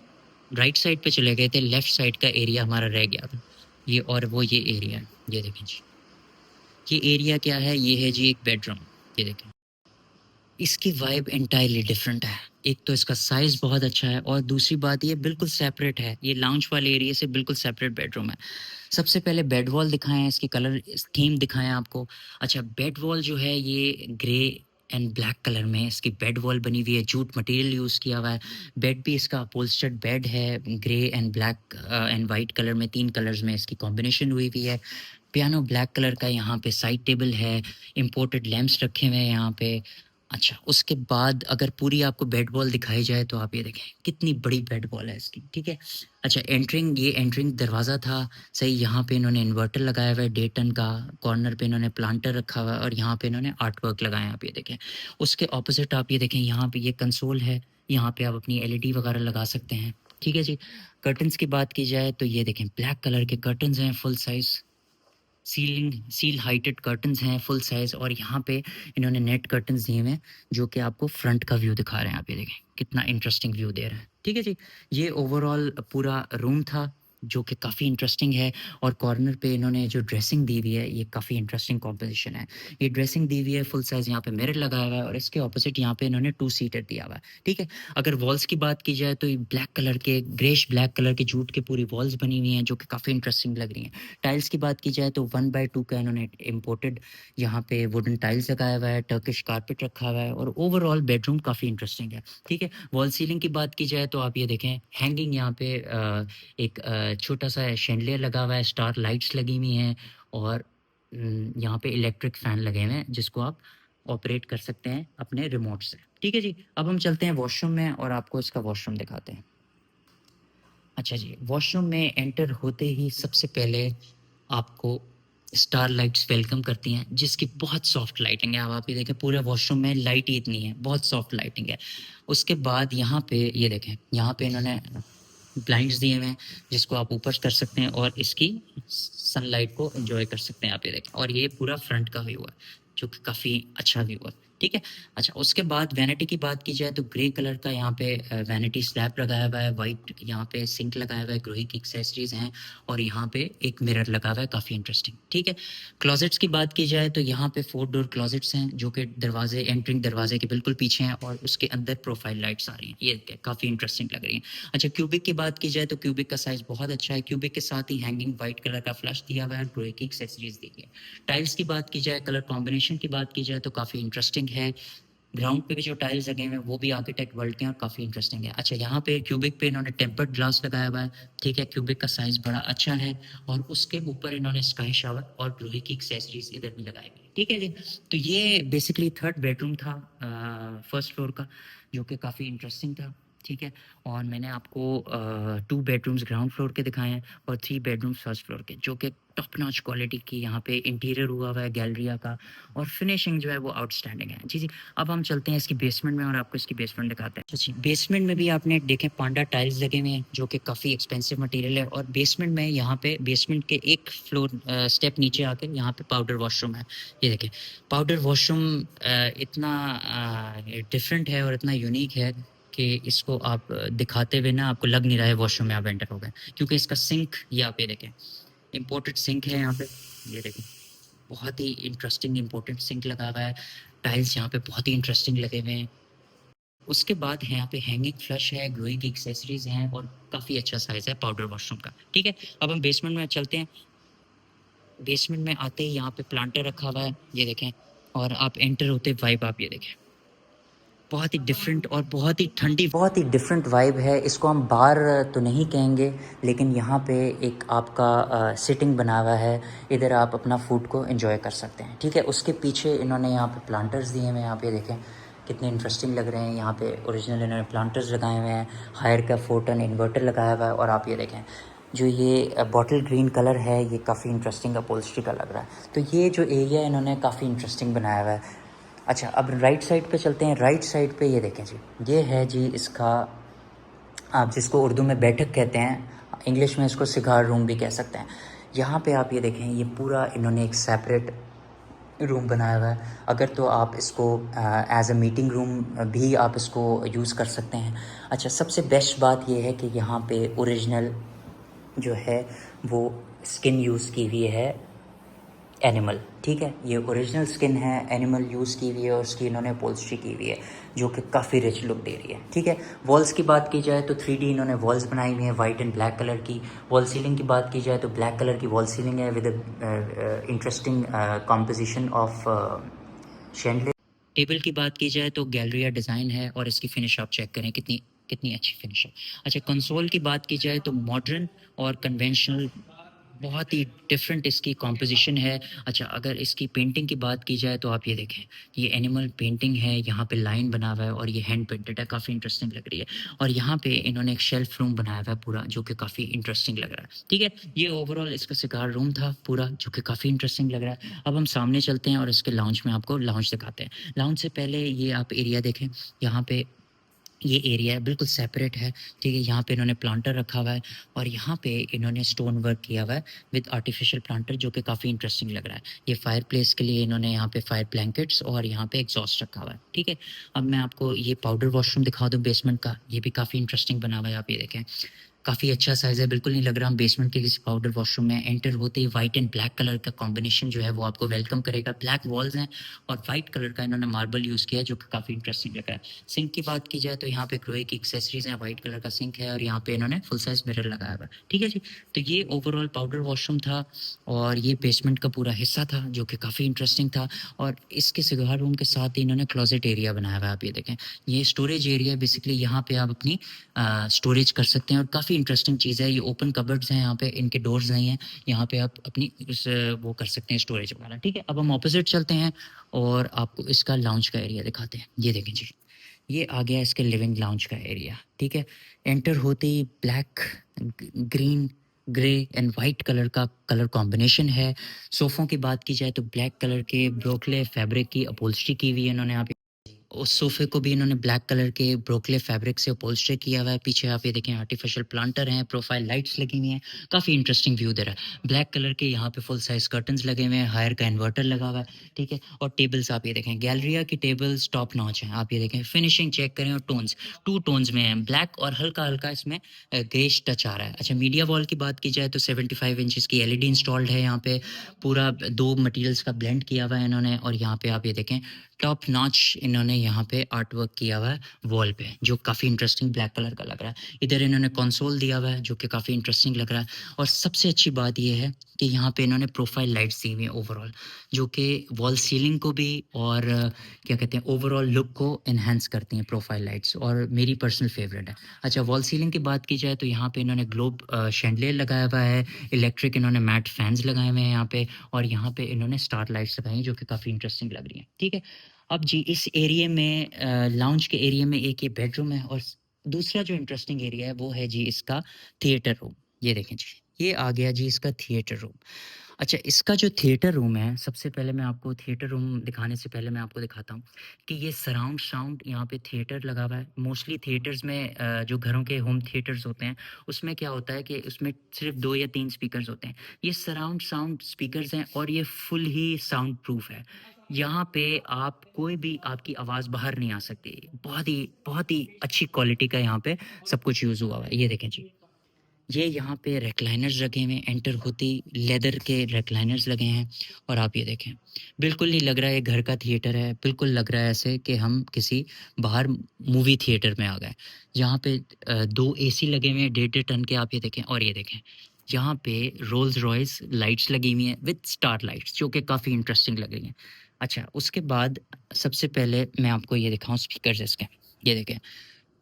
राइट साइड पे चले गए थे, लेफ्ट साइड का एरिया हमारा रह गया था। ये और वो ये एरिया है। ये देखें जी, ये एरिया क्या है, ये है जी एक बेडरूम। ये देखें, इसकी वाइब एंटायरली डिफरेंट है। एक तो इसका साइज़ बहुत अच्छा है और दूसरी बात ये बिल्कुल सेपरेट है। ये लाउंज वाले एरिया से बिल्कुल सेपरेट बेडरूम है। सबसे पहले बेड वॉल दिखाएँ, इसकी कलर थीम दिखाएँ आपको। अच्छा, बेड वॉल जो है ये ग्रे एंड ब्लैक कलर में है। इसकी बेड वॉल बनी हुई है, जूट मटेरियल यूज़ किया हुआ है। बेड भी इसका अपहोल्स्टर्ड बेड है, grey and black and white colour में, 3 कलर्स में इसकी कॉम्बिनेशन हुई हुई है। पियानो ब्लैक कलर का यहाँ पे साइड टेबल है, इम्पोर्टेड लैंप्स रखे हुए हैं यहाँ पे। अच्छा, उसके बाद अगर पूरी आपको बेड वॉल दिखाई जाए तो आप ये देखें कितनी बड़ी बेड वॉल है इसकी। ठीक है। अच्छा, ये एंट्रिंग दरवाज़ा था। सही, यहाँ पे इन्होंने इन्वर्टर लगाया हुआ है 1.5 टन का। कॉर्नर पे इन्होंने प्लांटर रखा हुआ है और यहाँ पे इन्होंने आर्ट वर्क लगाया है। आप ये देखें। उसके ऑपोजिट आप ये देखें, यहाँ पे ये कंसोल है, यहाँ पे आप अपनी एलईडी वगैरह लगा सकते हैं। ठीक है जी। कर्टन्स की बात की जाए तो ये देखें ब्लैक कलर के कर्टन्स हैं, full size seal heighted curtains हैं फुल साइज़। और यहाँ पे इन्होंने नेट कर्टन्स दिए हुए हैं जो कि आपको फ्रंट का व्यू दिखा रहे हैं। आप ये देखें कितना इंटरेस्टिंग व्यू दे रहा है। ठीक है जी। ये ओवरऑल पूरा रूम था जो कि काफ़ी इंटरेस्टिंग है। और कॉर्नर पे इन्होंने जो ड्रेसिंग दी हुई है, ये काफ़ी इंटरेस्टिंग कॉम्पोजिशन है। ये ड्रेसिंग दी हुई है, फुल साइज़ यहाँ पे मिरर लगाया हुआ है और इसके ऑपोज़िट यहाँ पे इन्होंने 2 सीटर दिया हुआ है, ठीक है। अगर वॉल्स की बात की जाए तो ये ब्लैक कलर के, ग्रेइश ब्लैक कलर के जूट की पूरी वॉल्स बनी हुई हैं, जो कि काफ़ी इंटरेस्टिंग लग रही हैं। टाइल्स की बात की जाए तो 1/2 का इन्होंने इम्पोर्टेड यहाँ पे वुडन टाइल्स लगाया हुआ है, टर्किश कारपेट रखा हुआ है और ओवरऑल बेडरूम काफ़ी इंटरेस्टिंग है, ठीक है। वॉल सीलिंग की बात की जाए तो आप ये देखें, हैंगिंग यहाँ पे एक छोटा-सा शैंडलियर लगा हुआ है, स्टार लाइट्स लगी हुई हैं और यहाँ पे इलेक्ट्रिक फ़ैन लगे हुए हैं, जिसको आप ऑपरेट कर सकते हैं अपने रिमोट से, ठीक है जी। अब हम चलते हैं वॉशरूम में और आपको इसका वॉशरूम दिखाते हैं। अच्छा जी, वॉशरूम में एंटर होते ही सबसे पहले आपको स्टार लाइट्स वेलकम करती हैं, जिसकी बहुत सॉफ्ट लाइटिंग है। अब आप ये देखें, पूरे वॉशरूम में लाइट ही इतनी है, बहुत सॉफ्ट लाइटिंग है। उसके बाद यहाँ पे ये देखें, यहाँ पे इन्होंने ब्लाइंड्स दिए हुए हैं, जिसको आप ऊपर कर सकते हैं और इसकी सनलाइट को एंजॉय कर सकते हैं। आप ये देखें, और ये पूरा फ्रंट का व्यू है, जो कि काफ़ी अच्छा व्यू है, ठीक है। अच्छा, उसके बाद वैनिटी की बात की जाए तो ग्रे कलर का यहाँ पे वैनिटी स्लैब लगाया हुआ है, वाइट यहाँ पे सिंक लगाया हुआ है, ग्रोही की एक्सेसरीज हैं और यहाँ पे एक मिरर लगा हुआ है, काफ़ी इंटरेस्टिंग, ठीक है। क्लोजेट्स की बात की जाए तो यहाँ पे 4 डोर क्लोजेट्स हैं, जो कि दरवाजे, एंट्रिंग दरवाजे के बिल्कुल पीछे हैं और उसके अंदर प्रोफाइल लाइट्स आ रही हैं, ये काफ़ी इंटरेस्टिंग लग रही हैं। अच्छा, क्यूबिक की बात की जाए तो क्यूबिक का साइज़ बहुत अच्छा है। क्यूबिक के साथ ही हैंगिंग वाइट कलर का फ्लश दिया हुआ है, ग्रोही की एक्सेसरीज दी है। टाइल्स की बात की जाए, कलर कॉम्बिनेशन की बात की जाए तो काफ़ी इंटरेस्टिंग है। ग्राउंड पे भी जो टाइल्स लगे हुए हैं वो भी आर्किटेक्ट वर्ल्ड के हैं और काफ़ी इंटरेस्टिंग है। अच्छा, यहाँ पे क्यूबिक पे इन्होंने टेम्पर्ड ग्लास लगाया हुआ है, ठीक है। क्यूबिक का साइज़ बड़ा अच्छा है और उसके ऊपर इन्होंने स्काई शावर और ग्लोही की एक्सेसरीज इधर भी लगाई हुई है, ठीक है जी। तो ये बेसिकली थर्ड बेडरूम था फर्स्ट फ्लोर का, जो कि काफ़ी इंटरेस्टिंग था, ठीक है। और मैंने आपको 2 बेडरूम्स ग्राउंड फ्लोर के दिखाए हैं और 3 बेडरूम्स फर्स्ट फ्लोर के, जो कि टॉप नॉच क्वालिटी की यहाँ पे इंटीरियर हुआ हुआ है गैलरिया का और फिनिशिंग जो है वो आउटस्टैंडिंग है। जी, जी। अब हम चलते हैं इसकी बेसमेंट में और आपको इसकी बेसमेंट दिखाते हैं। अच्छा जी, बेसमेंट में भी आपने देखें पांडा टाइल्स लगे हुए हैं, जो कि काफ़ी एक्सपेंसिव मटेरियल है और बेसमेंट में यहाँ पे बेसमेंट के एक फ्लोर स्टेप नीचे आके यहाँ पे पाउडर वॉशरूम है। ये देखें, पाउडर वॉशरूम इतना डिफरेंट है और इतना यूनिक है कि इसको आप दिखाते हुए ना आपको लग नहीं रहा है वॉशरूम में आप एंटर हो गए, क्योंकि इसका सिंक ये आप ये देखें, इम्पोर्टेड सिंक है यहाँ पे, ये देखें, बहुत ही इंटरेस्टिंग इम्पोर्टेंट सिंक लगा हुआ है। टाइल्स यहाँ पे बहुत ही इंटरेस्टिंग लगे हुए हैं। उसके बाद है यहाँ पे हैंगिंग फ्लश है, ग्लोइंग की एक्सेसरीज हैं और काफ़ी अच्छा साइज़ है पाउडर वॉशरूम का, ठीक है। अब हम बेसमेंट में चलते हैं। बेसमेंट में आते ही यहाँ पे प्लांटर रखा हुआ है, ये देखें, और आप एंटर होते वाइब आप ये देखें, बहुत ही डिफरेंट और बहुत ही ठंडी, बहुत ही डिफरेंट वाइब है। इसको हम बार तो नहीं कहेंगे, लेकिन यहाँ पे एक आपका सिटिंग बना हुआ है, इधर आप अपना फूड को एंजॉय कर सकते हैं, ठीक है। उसके पीछे इन्होंने यहाँ पे प्लांटर्स दिए हुए हैं, यहाँ पे देखें कितने इंटरेस्टिंग लग रहे हैं। यहाँ पे ओरिजिनल इन्होंने प्लांटर्स लगाए हुए हैं, हायर का 4 टन इन्वर्टर लगाया हुआ है और आप ये देखें जो ये बॉटल ग्रीन कलर है, ये काफ़ी इंटरेस्टिंग अपॉल्स्ट्री का लग रहा है। तो ये जो एरिया इन्होंने काफ़ी इंटरेस्टिंग बनाया हुआ है। अच्छा, अब राइट साइड पे चलते हैं। राइट साइड पे ये देखें जी, ये है जी इसका, आप जिसको उर्दू में बैठक कहते हैं, इंग्लिश में इसको सिगार रूम भी कह सकते हैं। यहाँ पे आप ये देखें, ये पूरा इन्होंने एक सेपरेट रूम बनाया हुआ है। अगर तो आप इसको एज अ मीटिंग रूम भी आप इसको यूज़ कर सकते हैं। अच्छा, सबसे बेस्ट बात ये है कि यहाँ पे ओरिजिनल जो है वो स्किन यूज़ की हुई है एनिमल, ठीक है। ये ओरिजिनल स्किन है, एनिमल यूज़ की हुई है और उसकी इन्होंने पोल्स्ट्री की हुई है, जो कि काफ़ी रिच लुक दे रही है, ठीक है। वॉल्स की बात की जाए तो 3D इन्होंने वॉल्स बनाई हुई हैं वाइट एंड ब्लैक कलर की। वॉल सीलिंग की बात की जाए तो ब्लैक कलर की वॉल सीलिंग है with interesting composition of chandelier. Table की बात की जाए तो गैलरिया डिज़ाइन है और इसकी फिनिश आप चेक करें कितनी कितनी अच्छी फिनिश है। अच्छा, कंसोल की बात की जाए तो मॉडर्न और कन्वेंशनल, बहुत ही डिफरेंट इसकी कॉम्पोजिशन है। अच्छा, अगर इसकी पेंटिंग की बात की जाए तो आप ये देखें, ये एनिमल पेंटिंग है, यहाँ पे लाइन बना हुआ है और ये हैंड पेंटेड है, काफ़ी इंटरेस्टिंग लग रही है। और यहाँ पे इन्होंने एक शेल्फ रूम बनाया हुआ है पूरा, जो कि काफ़ी इंटरेस्टिंग लग रहा है, ठीक है। ये ओवरऑल इसका सिगार रूम था पूरा, जो कि काफ़ी इंटरेस्टिंग लग रहा है। अब हम सामने चलते हैं और इसके लाउंज में आपको लाउंज दिखाते हैं। लाउंज से पहले ये आप एरिया देखें, यहाँ पे ये एरिया है बिल्कुल सेपरेट है, ठीक है। यहाँ पे इन्होंने प्लांटर रखा हुआ है और यहाँ पे इन्होंने स्टोन वर्क किया हुआ है विद आर्टिफिशियल प्लांटर, जो कि काफ़ी इंटरेस्टिंग लग रहा है। ये फायर प्लेस के लिए इन्होंने यहाँ पे फायर ब्लैंकेट्स और यहाँ पे एग्जॉस्ट रखा हुआ है, ठीक है। अब मैं आपको ये पाउडर वॉशरूम दिखा दूँ बेसमेंट का, ये भी काफ़ी इंटरेस्टिंग बना हुआ है, आप ये देखें, काफ़ी अच्छा साइज़ है, बिल्कुल नहीं लग रहा हम बेसमेंट के किसी पाउडर वॉशरूम में। एंटर होते ही व्हाइट एंड ब्लैक कलर का कॉम्बिनेशन जो है वो आपको वेलकम करेगा। ब्लैक वॉल्स हैं और व्हाइट कलर का इन्होंने मार्बल यूज़ किया है, जो कि काफ़ी इंटरेस्टिंग लग रहा है। सिंक की बात की जाए तो यहाँ पे ग्लोए की एक्सेसरीज़ हैं, व्हाइट कलर का सिंक है और यहाँ पे इन्होंने फुल साइज़ मिरर लगाया हुआ है। ठीक है जी, तो ये ओवरऑल पाउडर वॉशरूम था और ये बेसमेंट का पूरा हिस्सा था, जो कि काफ़ी इंटरेस्टिंग था। और इसके सिगार रूम के साथ ही इन्होंने क्लोजेट एरिया बनाया हुआ है। आप ये देखें, ये स्टोरेज एरिया है। बेसिकली यहाँ पे आप अपनी स्टोरेज कर सकते हैं और काफ़ी इंटरेस्टिंग चीज़ है। ये ओपन कबर्ड्स हैं, यहाँ पे इनके डोर्स नहीं हैं। यहाँ पे आप अपनी वो कर सकते हैं स्टोरेज वगैरह। ठीक है, अब हम ऑपोजिट चलते हैं और आपको इसका लाउंज का एरिया दिखाते हैं। ये देखें जी, ये आ गया इसके लिविंग लाउंज का एरिया। ठीक है, एंटर होते ही black, green, grey and white colour का कलर कॉम्बिनेशन है। सोफ़ों की बात की जाए तो ब्लैक कलर के ब्रोकले फैब्रिक की अपहोल्स्ट्री की हुई है इन्होंने यहाँ पे। उस सोफ़े को भी इन्होंने ब्लैक कलर के ब्रोकले फैब्रिक से अपहोल्स्टर किया हुआ है। पीछे आप ये देखें आर्टिफिशियल प्लांटर हैं, प्रोफाइल लाइट्स लगी हुई हैं, काफ़ी इंटरेस्टिंग व्यू दे रहा है। ब्लैक कलर के यहाँ पे फुल साइज़ कर्टन्स लगे हुए हैं, हायर का इन्वर्टर लगा हुआ है, ठीक है? और टेबल्स आप ये देखें, गैलरिया की टेबल्स टॉप नॉच हैं। आप ये देखें, फिनिशिंग चेक करें और टोन्स, 2 टोन्स में हैं, ब्लैक और हल्का-हल्का इसमें ग्रेइश टच आ रहा है। अच्छा, मीडिया वॉल की बात की जाए तो 75 इंचेस की एलईडी इंस्टॉल्ड है यहाँ पे। पूरा 2 मटेरियल्स का ब्लेंड किया हुआ है इन्होंने और यहाँ पे आप ये देखें टॉप नॉच इन्होंने यहाँ पे आर्ट वर्क किया हुआ है वॉल पे, जो काफ़ी इंटरेस्टिंग ब्लैक कलर का लग रहा है। इधर इन्होंने कंसोल दिया हुआ है, जो कि काफ़ी इंटरेस्टिंग लग रहा है। और सबसे अच्छी बात ये है कि यहाँ पे इन्होंने प्रोफाइल लाइट्स दी हुई हैं ओवरऑल, जो कि वॉल सीलिंग को भी और क्या कहते हैं ओवरऑल लुक को एनहांस करती हैं प्रोफाइल लाइट्स, और मेरी पर्सनल फेवरेट है। अच्छा, वॉल सीलिंग की बात की जाए तो यहाँ पे इन्होंने ग्लोब शैंडलियर लगाया हुआ है, इलेक्ट्रिक इन्होंने मैट फैंस लगाए हुए हैं यहाँ पे, और यहाँ पे इन्होंने स्टार लाइट्स लगाई हैं, जो कि काफ़ी इंटरेस्टिंग लग रही हैं। ठीक है, अब जी इस एरिया में लाउंज के एरिया में एक ये बेडरूम है और दूसरा जो इंटरेस्टिंग एरिया है वो है जी इसका थिएटर रूम। ये देखें जी, ये आ गया जी इसका थिएटर रूम। अच्छा, इसका जो थिएटर रूम है, सबसे पहले मैं आपको थिएटर रूम दिखाने से पहले मैं आपको दिखाता हूँ कि ये सराउंड साउंड यहाँ पे थिएटर लगा हुआ है। मोस्टली थिएटर्स में जो घरों के होम थिएटर्स होते हैं, उसमें क्या होता है कि उसमें सिर्फ 2 या 3 स्पीकर्स होते हैं। ये सराउंड साउंड स्पीकर्स हैं और ये फुल ही साउंड प्रूफ है। यहाँ पे आप कोई भी आपकी आवाज़ बाहर नहीं आ सकती। बहुत ही अच्छी क्वालिटी का यहाँ पे सब कुछ यूज़ हुआ हुआ है। ये देखें जी। ये यहाँ पे रिक्लाइनर्स लगे हुए हैं, एंटर होते ही लेदर के रिक्लाइनर्स लगे हैं और आप ये देखें, बिल्कुल नहीं लग रहा है ये घर का थिएटर है, बिल्कुल लग रहा है ऐसे कि हम किसी बाहर मूवी थिएटर में आ गए। यहाँ पे 2 एसी लगे हुए हैं 1.5 टन के, आप ये देखें और ये देखें, यहाँ पे रोल्स रॉयस लाइट्स लगी हुई हैं विद स्टार लाइट्स, जो कि काफ़ी इंटरेस्टिंग लग रही हैं। अच्छा, उसके बाद सबसे पहले मैं आपको ये दिखाऊँ स्पीकर्स इसके, ये देखें।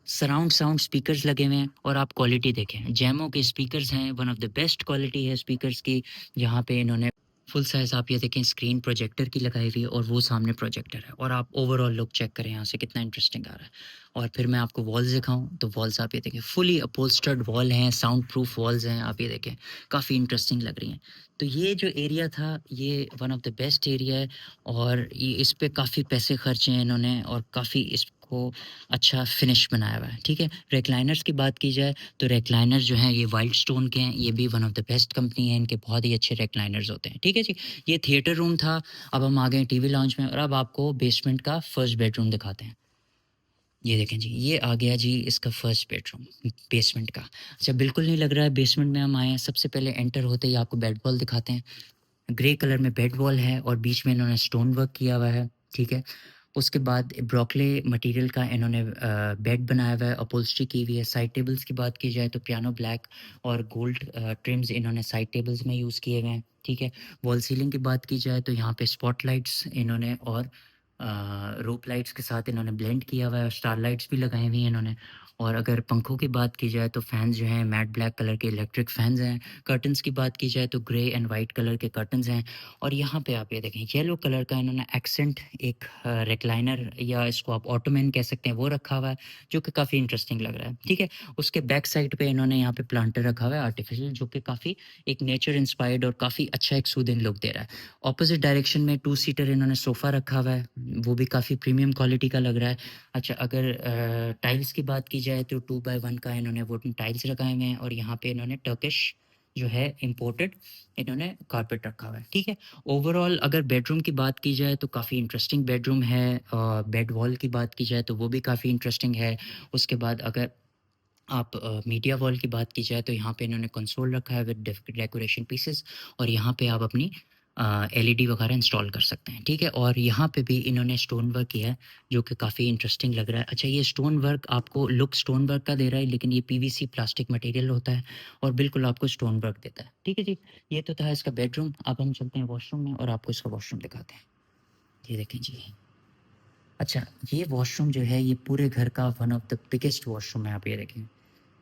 सराउंड साउंड स्पीकर्स लगे हुए हैं और आप क्वालिटी देखें, जैमो के स्पीकर्स हैं, one of the best quality है स्पीकर्स की। यहाँ पे इन्होंने फुल साइज़ आप ये देखें स्क्रीन प्रोजेक्टर की लगाई हुई है और वो सामने प्रोजेक्टर है, और आप ओवरऑल लुक चेक करें यहाँ से कितना इंटरेस्टिंग आ रहा है। और फिर मैं आपको वॉल्स दिखाऊँ तो वॉल्स आप ये देखें फुली अपहोल्स्टर्ड वॉल हैं, साउंड प्रूफ वॉल्स हैं, आप ये देखें काफ़ी इंटरेस्टिंग लग रही हैं। तो ये जो एरिया था ये one of the best area है और ये इस पे काफ़ी पैसे खर्चे हैं इन्होंने और काफ़ी इसको अच्छा फिनिश बनाया हुआ है। ठीक है, रिक्लाइनर्स की बात की जाए तो रिक्लाइनर्स जो हैं ये वाइल्ड स्टोन के हैं, ये भी one of the best company है, इनके बहुत ही अच्छे रिक्लाइनर्स होते हैं। ठीक है जी, ये थिएटर रूम था। अब हम आ गए टीवी लाउंज में और अब आपको बेसमेंट का फर्स्ट बेडरूम दिखाते हैं। ये देखें जी, ये आ गया जी इसका फर्स्ट बेडरूम बेसमेंट का। अच्छा, बिल्कुल नहीं लग रहा है बेसमेंट में हम आए हैं। सबसे पहले एंटर होते ही आपको बेड वॉल दिखाते हैं। ग्रे कलर में बेड वॉल है और बीच में इन्होंने स्टोन वर्क किया हुआ है। ठीक है, उसके बाद ब्रोकले मटेरियल का इन्होंने बेड बनाया हुआ है, अपहोल्स्ट्री की हुई है। साइड टेबल्स की बात की जाए तो पियानो ब्लैक और गोल्ड ट्रिम्स इन्होंने साइड टेबल्स में यूज़ किए हुए हैं। ठीक है, वॉल सीलिंग की बात की जाए तो यहाँ पे स्पॉटलाइट्स इन्होंने और रोप लाइट्स के साथ इन्होंने ब्लेंड किया हुआ है और स्टार लाइट्स भी लगाई हुई हैं इन्होंने। और अगर पंखों की बात की जाए तो फ़ैन्स जो हैं मैट ब्लैक कलर के इलेक्ट्रिक फ़ैन्स हैं। कर्टन्स की बात की जाए तो ग्रे एंड वाइट कलर के कर्टन्स हैं। और यहाँ पे आप ये देखें येलो कलर का इन्होंने एक्सेंट एक रिक्लाइनर या इसको आप ऑटोमैन कह सकते हैं वो रखा हुआ है, जो कि काफ़ी इंटरेस्टिंग लग रहा है। ठीक है, उसके बैक साइड पे इन्होंने यहाँ पे प्लांटर रखा हुआ है आर्टिफिशियल, जो कि काफ़ी एक नेचर इंस्पायर्ड और काफ़ी अच्छा एक सूदिंग लुक दे रहा है। ऑपोजिट डायरेक्शन में 2 सीटर इन्होंने सोफ़ा रखा हुआ है, वो भी काफ़ी प्रीमियम क्वालिटी का लग रहा है। अच्छा, अगर टाइल्स की बात की जाए तो 2 बाय 1 का इन्होंने वुडन टाइल्स लगाए हुए हैं और यहाँ पे इन्होंने टर्किश जो है इम्पोर्टेड इन्होंने कारपेट रखा हुआ है। ठीक है, ओवरऑल अगर बेडरूम की बात की जाए तो काफ़ी इंटरेस्टिंग बेडरूम है। बेड वॉल की बात की जाए तो वो भी काफ़ी इंटरेस्टिंग है। उसके बाद अगर आप मीडिया वॉल की बात की जाए तो यहाँ पे इन्होंने कंसोल रखा है विद डेकोरेशन पीसेस, और यहाँ पे आप अपनी एलईडी वगैरह इंस्टॉल कर सकते हैं, ठीक है। और यहाँ पे भी इन्होंने स्टोन वर्क किया है जो कि काफ़ी इंटरेस्टिंग लग रहा है। अच्छा, ये स्टोन वर्क आपको लुक स्टोन वर्क का दे रहा है, लेकिन ये पीवीसी प्लास्टिक मटेरियल होता है और बिल्कुल आपको स्टोन वर्क देता है, ठीक है जी। ये तो था इसका बेडरूम। अब हम चलते हैं वॉशरूम में और आपको इसका वॉशरूम दिखाते हैं। ये देखें जी। अच्छा, ये वॉशरूम जो है ये पूरे घर का one of the biggest washroom है। आप ये देखें,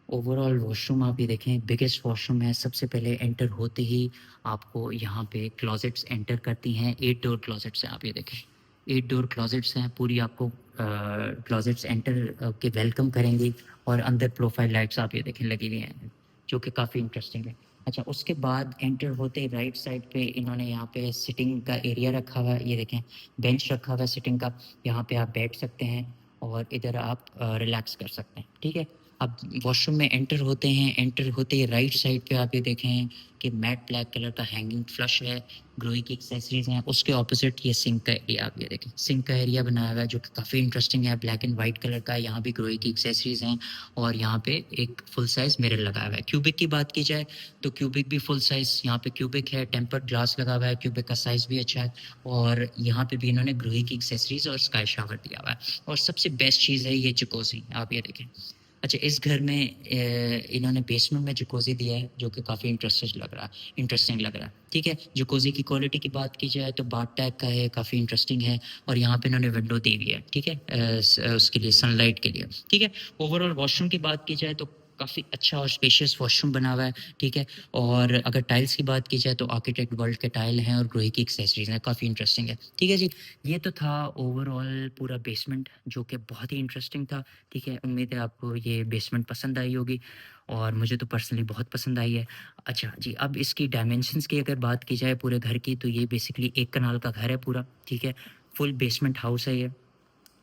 ओवरऑल वॉशरूम आप ये देखें बिगेस्ट वॉशरूम है। सबसे पहले एंटर होते ही आपको यहाँ पे क्लोजेट्स एंटर करती हैं। 8 डोर क्लोजेट्स हैं, आप ये देखें 8 डोर क्लोजेट्स हैं। पूरी आपको क्लोजेट्स एंटर के वेलकम करेंगे, और अंदर प्रोफाइल लाइट्स आप ये देखें लगी हुई हैं जो कि काफ़ी इंटरेस्टिंग है। अच्छा, उसके बाद एंटर होते ही राइट साइड पे इन्होंने यहाँ पे सिटिंग का एरिया रखा हुआ है। ये देखें बेंच रखा हुआ है सिटिंग का, यहाँ पे आप बैठ सकते हैं और इधर आप रिलैक्स कर सकते हैं, ठीक है। अब वॉशरूम में एंटर होते हैं, एंटर होते ही राइट साइड पे आप ये देखें कि मैट ब्लैक कलर का हैंगिंग फ्लश है, ग्रोई की एक्सेसरीज हैं। उसके ऑपोजिट ये सिंक का एरिया आप ये देखें, सिंक का एरिया बनाया हुआ है जो कि काफ़ी इंटरेस्टिंग है, ब्लैक एंड वाइट कलर का है। यहाँ भी ग्रोई की एक्सेसरीज हैं और यहाँ पे एक फुल साइज मिरर लगा हुआ है। क्यूबिक की बात की जाए तो क्यूबिक भी फुल साइज यहाँ पे क्यूबिक है, टेम्पर्ड ग्लास लगा हुआ है, क्यूबिक का साइज भी अच्छा है। और यहाँ पे भी इन्होंने ग्रोई की एक्सेसरीज और स्काई शावर दिया हुआ है। और सबसे बेस्ट चीज़ है ये जकोजी, आप ये देखें। अच्छा, इस घर में इन्होंने बेसमेंट में जकोज़ी दिया है जो कि काफ़ी इंटरेस्टिंग लग रहा है, ठीक है। जकोज़ी की क्वालिटी की बात की जाए तो बाथ टैग का है, काफ़ी इंटरेस्टिंग है। और यहाँ पे इन्होंने विंडो दी हुई है, ठीक है, उसके लिए सनलाइट के लिए, ठीक है। ओवरऑल वॉशरूम की बात की जाए तो काफ़ी अच्छा और स्पेशियस वॉशरूम बना हुआ है, ठीक है। और अगर टाइल्स की बात की जाए तो आर्किटेक्ट वर्ल्ड के टाइल हैं और ग्रोही की एक्सेसरीज हैं, काफ़ी इंटरेस्टिंग है, ठीक है जी। ये तो था ओवरऑल पूरा बेसमेंट जो कि बहुत ही इंटरेस्टिंग था, ठीक है। उम्मीद है आपको ये बेसमेंट पसंद आई होगी और मुझे तो पर्सनली बहुत पसंद आई है। अच्छा जी, अब इसकी डायमेंशंस की अगर बात की जाए पूरे घर की, तो ये बेसिकली 1 कनाल का घर है पूरा, ठीक है। फुल बेसमेंट हाउस है ये,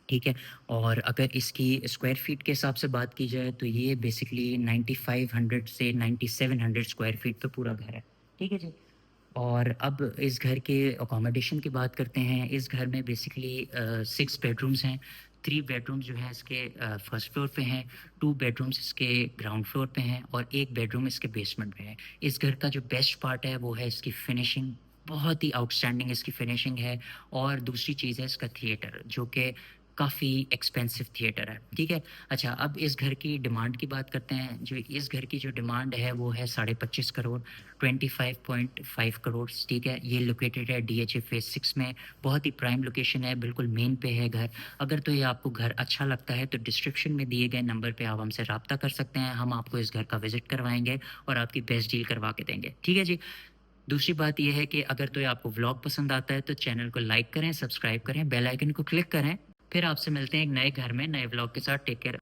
ठीक है। और अगर इसकी स्क्वायर फीट के हिसाब से बात की जाए तो ये बेसिकली 9500 से 9700 स्क्वायर फीट पे पूरा घर है, ठीक है जी। और अब इस घर के अकोमोडेशन की बात करते हैं। इस घर में बेसिकली 6 बेडरूम्स हैं। 3 बेडरूम्स जो हैं इसके फर्स्ट फ्लोर पे हैं, 2 बेडरूम्स इसके ग्राउंड फ्लोर पे हैं और 1 बेडरूम इसके बेसमेंट में है। इस घर का जो बेस्ट पार्ट है वो है इसकी फिनिशिंग, बहुत ही आउटस्टैंडिंग इसकी फिनिशिंग है। और दूसरी चीज़ है इसका थिएटर जो कि काफ़ी एक्सपेंसिव थिएटर है, ठीक है। अच्छा, अब इस घर की डिमांड की बात करते हैं। जो इस घर की जो डिमांड है वो है 25.5 करोड़, 25.5 करोड़, ठीक है। ये लोकेटेड है डीएचए फेज 6 में, बहुत ही प्राइम लोकेशन है, बिल्कुल मेन पे है घर। अगर तो ये आपको घर अच्छा लगता है तो डिस्क्रिप्शन में दिए गए नंबर पे आप हमसे रब्ता कर सकते हैं। हम आपको इस घर का विजिट करवाएंगे और आपकी बेस्ट डील करवा के देंगे, ठीक है जी। दूसरी बात ये है कि अगर तो ये आपको व्लॉग पसंद आता है तो चैनल को लाइक करें, सब्सक्राइब करें, बेल आइकन को क्लिक करें। फिर आपसे मिलते हैं एक नए घर में नए व्लॉग के साथ। Take care.